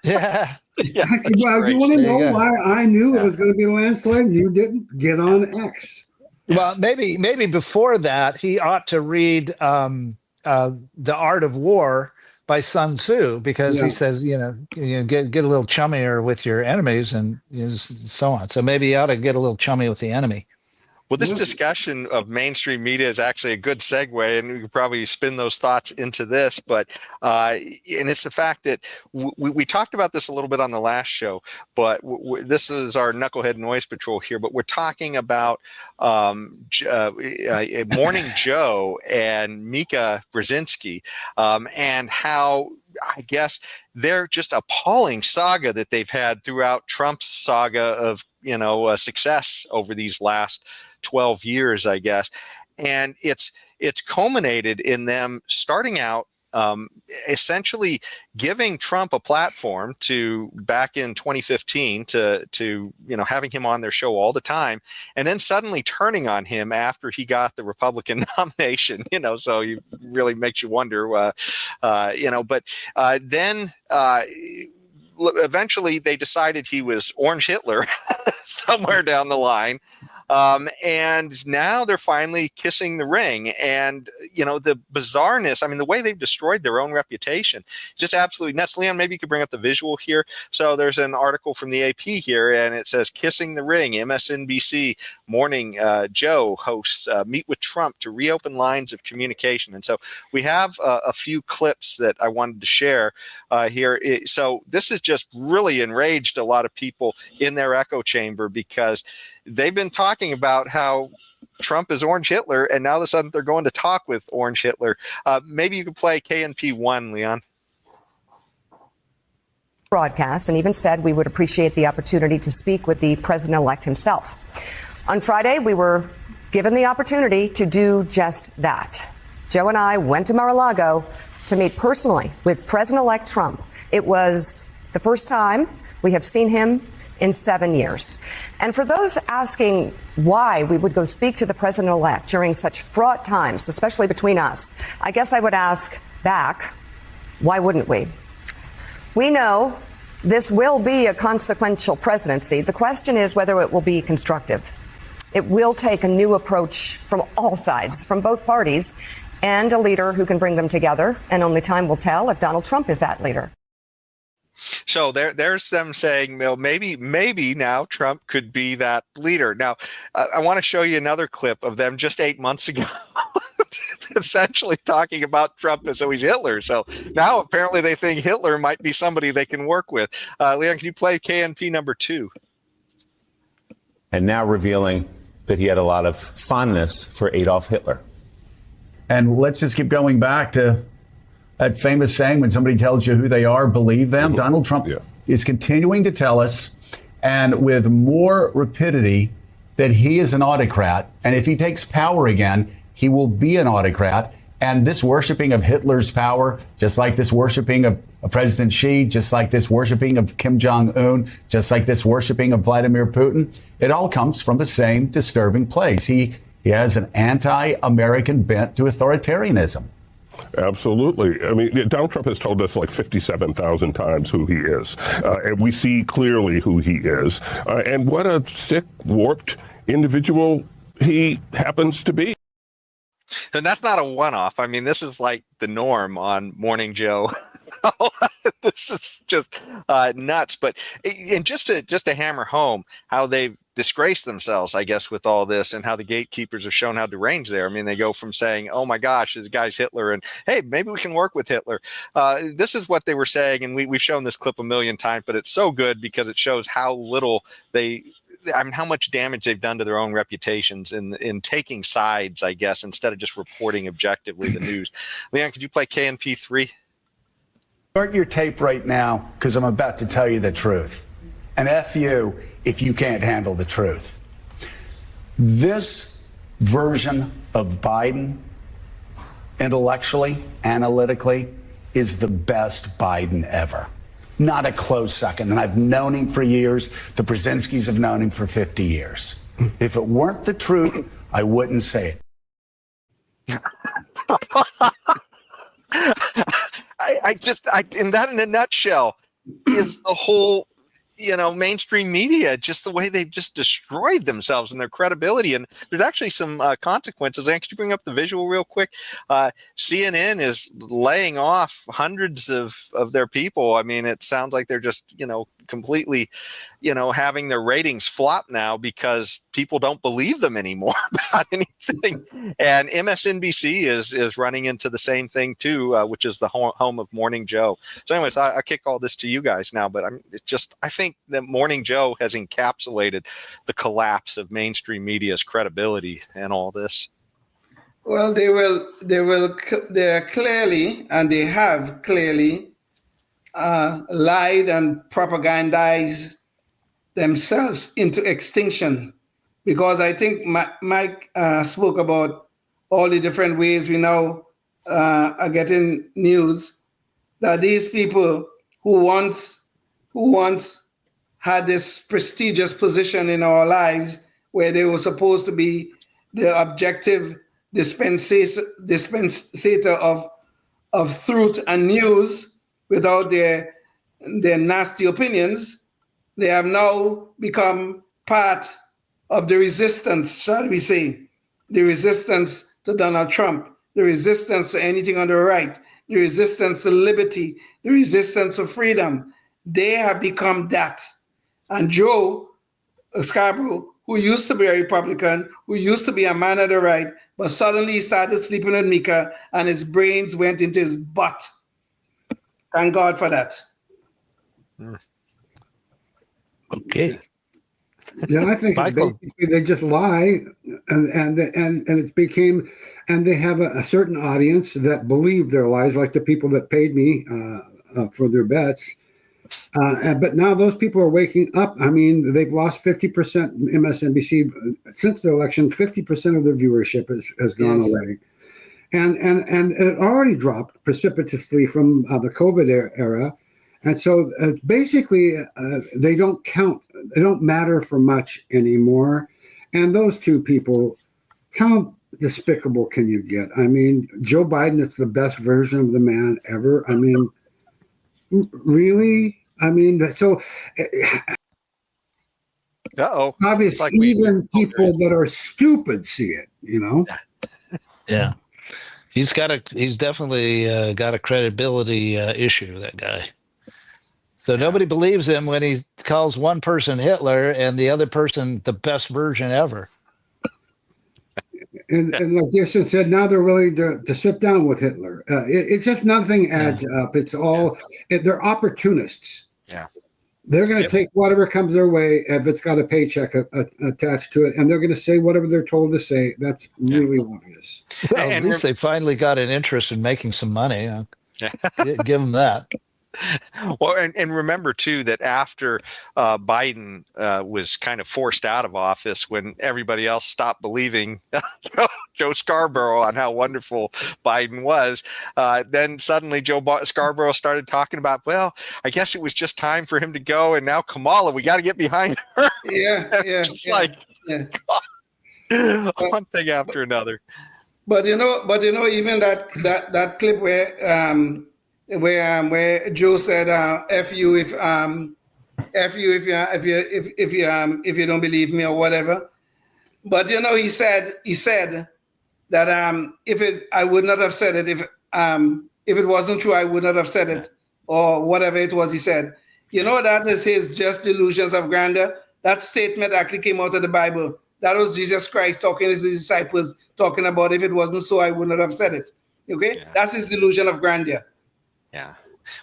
Yeah. Yeah, I said, well, you want to know why I knew it was going to be a landslide and you didn't? Get on X. Well, maybe before that, he ought to read The Art of War by Sun Tzu, because he says, get a little chummier with your enemies and so on. So maybe you ought to get a little chummy with the enemy. Well, this discussion of mainstream media is actually a good segue, and we could probably spin those thoughts into this. But and it's the fact that we talked about this a little bit on the last show, but this is our Knucklehead Noise Patrol here. But we're talking about Morning Joe and Mika Brzezinski, and how, I guess, they're just appalling saga that they've had throughout Trump's saga of success over these last 12 years, I guess. And it's culminated in them starting out essentially giving Trump a platform back in 2015 to having him on their show all the time, and then suddenly turning on him after he got the Republican nomination. So it really makes you wonder. But then. Eventually, they decided he was Orange Hitler somewhere down the line. And now they're finally kissing the ring. And, the bizarreness, the way they've destroyed their own reputation, just absolutely nuts. Leon, maybe you could bring up the visual here. So there's an article from the AP here, and it says, Kissing the Ring, MSNBC Morning Joe hosts meet with Trump to reopen lines of communication. And so we have a few clips that I wanted to share here. So this is just really enraged a lot of people in their echo chamber, because they've been talking about how Trump is Orange Hitler, and now all of a sudden they're going to talk with Orange Hitler. Maybe you could play KNP1, Leon. Broadcast, and even said we would appreciate the opportunity to speak with the president-elect himself. On Friday, we were given the opportunity to do just that. Joe and I went to Mar-a-Lago to meet personally with President-elect Trump. It was the first time we have seen him in 7 years. And for those asking why we would go speak to the president-elect during such fraught times, especially between us, I guess I would ask back, why wouldn't we? We know this will be a consequential presidency. The question is whether it will be constructive. It will take a new approach from all sides, from both parties, and a leader who can bring them together. And only time will tell if Donald Trump is that leader. So there's them saying, well, maybe now Trump could be that leader. Now, I want to show you another clip of them just 8 months ago, essentially talking about Trump as though he's Hitler. So now apparently they think Hitler might be somebody they can work with. Leon, can you play KNP number 2? And now revealing that he had a lot of fondness for Adolf Hitler. And let's just keep going back to that famous saying, when somebody tells you who they are, believe them. Donald Trump is continuing to tell us, and with more rapidity, that he is an autocrat. And if he takes power again, he will be an autocrat. And this worshiping of Hitler's power, just like this worshiping of President Xi, just like this worshiping of Kim Jong-un, just like this worshiping of Vladimir Putin, it all comes from the same disturbing place. He has an anti-American bent to authoritarianism. Absolutely. I mean, Donald Trump has told us like 57,000 times who he is. And we see clearly who he is. And what a sick, warped individual he happens to be. And that's not a one-off. I mean, this is like the norm on Morning Joe. This is just nuts. But and just to hammer home how they've disgraced themselves, I guess, with all this, and how the gatekeepers have shown how deranged they are. I mean, they go from saying, oh my gosh, this guy's Hitler, and hey, maybe we can work with Hitler. This is what they were saying, and we've shown this clip a million times, but it's so good because it shows how little how much damage they've done to their own reputations in taking sides, I guess, instead of just reporting objectively the news. Leon, could you play KNP 3? Start your tape right now, because I'm about to tell you the truth. And F you if you can't handle the truth. This version of Biden, intellectually, analytically, is the best Biden ever. Not a close second. And I've known him for years. The Brzezinskis have known him for 50 years. If it weren't the truth, I wouldn't say it. And that in a nutshell is the whole, mainstream media, just the way they've just destroyed themselves and their credibility. And there's actually some consequences. And could you bring up the visual real quick? CNN is laying off hundreds of their people. I mean, it sounds like they're just, completely, having their ratings flop now because people don't believe them anymore about anything. And MSNBC is running into the same thing too, which is the home of Morning Joe. So anyways, I kick all this to you guys now, but I think that Morning Joe has encapsulated the collapse of mainstream media's credibility and all this. Well, they are clearly, and they have clearly lied and propagandized themselves into extinction, because I think Mike spoke about all the different ways we now are getting news, that these people who once had this prestigious position in our lives where they were supposed to be the objective dispensator of truth and news without their nasty opinions, they have now become part of the resistance, shall we say, the resistance to Donald Trump, the resistance to anything on the right, the resistance to liberty, the resistance to freedom. They have become that. And Joe Scarborough, who used to be a Republican, who used to be a man of the right, but suddenly he started sleeping with Mika and his brains went into his butt. Thank God for that. Okay. Yeah, I think basically they just lie, and it became, and they have a certain audience that believe their lies, like the people that paid me for their bets. But now those people are waking up. I mean, they've lost 50%. MSNBC since the election, 50% of their viewership has gone away. And it already dropped precipitously from the COVID era. And so basically, they don't count. They don't matter for much anymore. And those two people, how despicable can you get? I mean, Joe Biden is the best version of the man ever. I mean, really? I mean, so obviously, like even people that are stupid see it, Yeah. He's definitely got a credibility issue, that guy. So nobody believes him when he calls one person Hitler and the other person the best version ever. And like Jason said, now they're willing to sit down with Hitler. It's just nothing adds up. It's all they're opportunists. Yeah, they're going to take whatever comes their way if it's got a paycheck attached to it, and they're going to say whatever they're told to say. That's really obvious. Well, at least they finally got an interest in making some money. Give them that. Well, and remember too that after Biden was kind of forced out of office, when everybody else stopped believing Joe Scarborough on how wonderful Biden was, then suddenly Scarborough started talking about, well, I guess it was just time for him to go, and now Kamala, we got to get behind her. One thing after another. But even that clip where Joe said, "F you if you don't believe me or whatever," but he said that I would not have said it if it wasn't true, I would not have said it, or whatever it was he said. That is his just delusions of grandeur. That statement actually came out of the Bible. That was Jesus Christ talking to his disciples, talking about, if it wasn't so, I would not have said it. Okay, that's his delusion of grandeur. Yeah.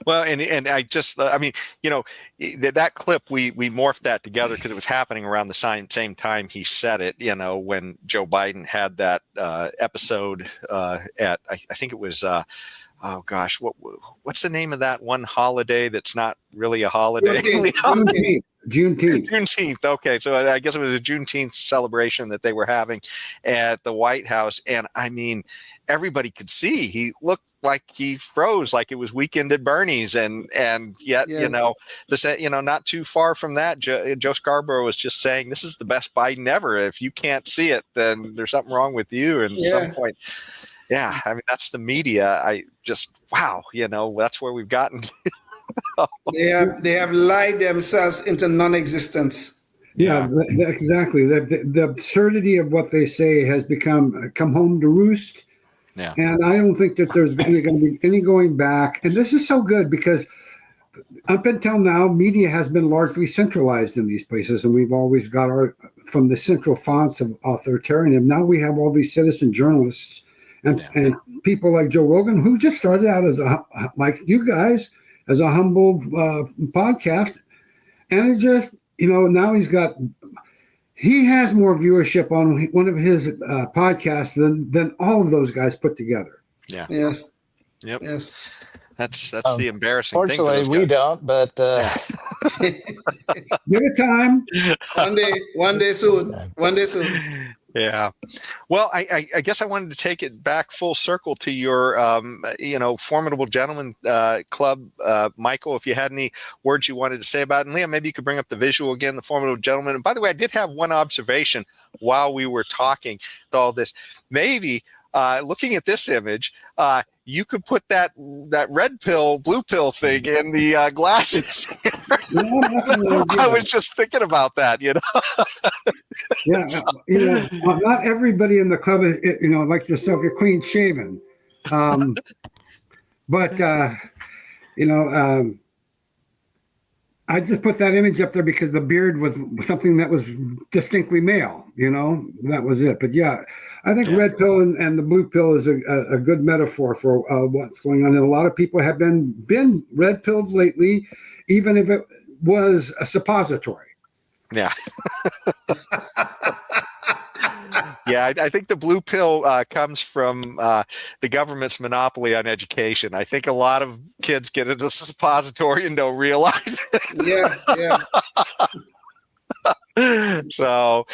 Well, and I just, that clip, we morphed that together because it was happening around the same time he said it, when Joe Biden had that episode at, I think it was, oh gosh, what's the name of that one holiday that's not really a holiday? Juneteenth. Okay, so I guess it was a Juneteenth celebration that they were having at the White House, and I mean, everybody could see he looked like he froze, like it was Weekend at Bernie's, and yet not too far from that, Joe Scarborough was just saying, this is the best Biden ever. If you can't see it, then there's something wrong with you. And at some point, I mean, that's the media. I just, wow, that's where we've gotten. They have lied themselves into non-existence. Yeah, exactly. The absurdity of what they say has come home to roost. Yeah. And I don't think that there's going to be any going back. And this is so good because up until now, media has been largely centralized in these places. And we've always got from the central fonts of authoritarianism. Now we have all these citizen journalists and people like Joe Rogan, who just started out as like you guys, as a humble podcast. And it just, now he has more viewership on one of his podcasts than all of those guys put together. Yeah. Yes. Yep. Yes. That's the embarrassing thing. Fortunately, we don't, but give it time. One day soon. Yeah. Well, I guess I wanted to take it back full circle to your, Formidable Gentleman Club. Michael, if you had any words you wanted to say about it. And Liam, maybe you could bring up the visual again, the Formidable Gentleman. And by the way, I did have one observation while we were talking to all this. Maybe looking at this image, you could put that red pill, blue pill thing in the glasses. I was just thinking about that, Not everybody in the club is, like yourself, you're clean shaven. But I just put that image up there because the beard was something that was distinctly male, that was it. But I think red pill and the blue pill is a good metaphor for what's going on. And a lot of people have been red pilled lately, even if it was a suppository. Yeah. Yeah, I think the blue pill comes from the government's monopoly on education. I think a lot of kids get into suppository and don't realize it. Yeah. So,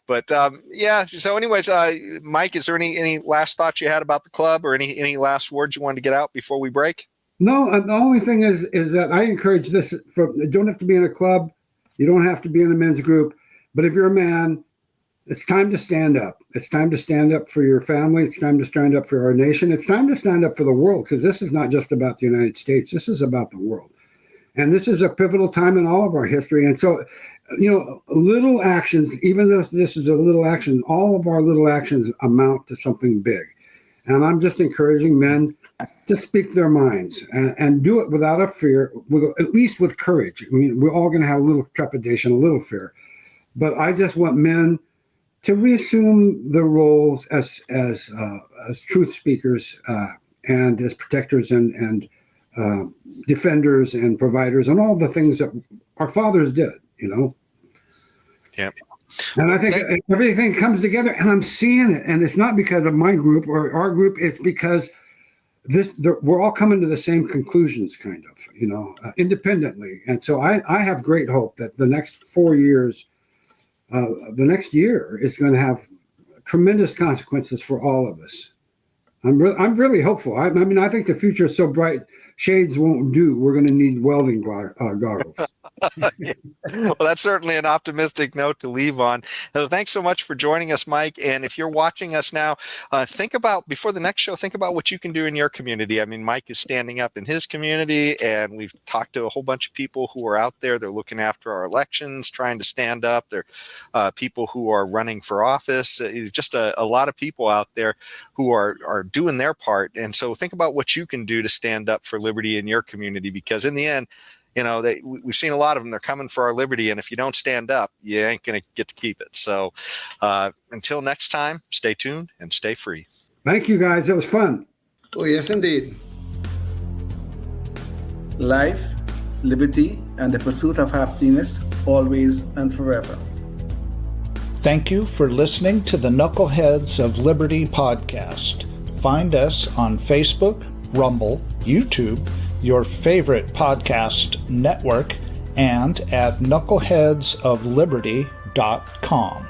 but So anyways, Mike, is there any last thoughts you had about the club or any last words you wanted to get out before we break? No, the only thing is that I encourage this. You don't have to be in a club. You don't have to be in a men's group. But if you're a man, it's time to stand up. It's time to stand up for your family. It's time to stand up for our nation. It's time to stand up for the world, because this is not just about the United States. This is about the world. And this is a pivotal time in all of our history. And so, little actions, even though this is a little action, all of our little actions amount to something big. And I'm just encouraging men to speak their minds and do it without a fear, at least with courage. I mean, we're all going to have a little trepidation, a little fear. But I just want men to reassume their roles as truth speakers and as protectors and defenders and providers and all the things that our fathers did, Yep. And I think everything comes together, and I'm seeing it. And it's not because of my group or our group. It's because we're all coming to the same conclusions, kind of, independently. And so I have great hope that the next 4 years, the next year is going to have tremendous consequences for all of us. I'm really hopeful. I mean, I think the future is so bright, shades won't do. We're going to need welding goggles. Well, that's certainly an optimistic note to leave on. So thanks so much for joining us, Mike. And if you're watching us now, think about, before the next show, think about what you can do in your community. I mean, Mike is standing up in his community, and we've talked to a whole bunch of people who are out there. They're looking after our elections, trying to stand up. They're people who are running for office. It's just a lot of people out there who are doing their part. And so think about what you can do to stand up for liberty in your community, because in the end, we've seen a lot of them. They're coming for our liberty, and if you don't stand up, you ain't going to get to keep it. So until next time, stay tuned and stay free. Thank you, guys. It was fun. Oh, yes, indeed. Life, liberty, and the pursuit of happiness, always and forever. Thank you for listening to the Knuckleheads of Liberty podcast. Find us on Facebook, Rumble, YouTube, your favorite podcast network, and at knuckleheadsofliberty.com.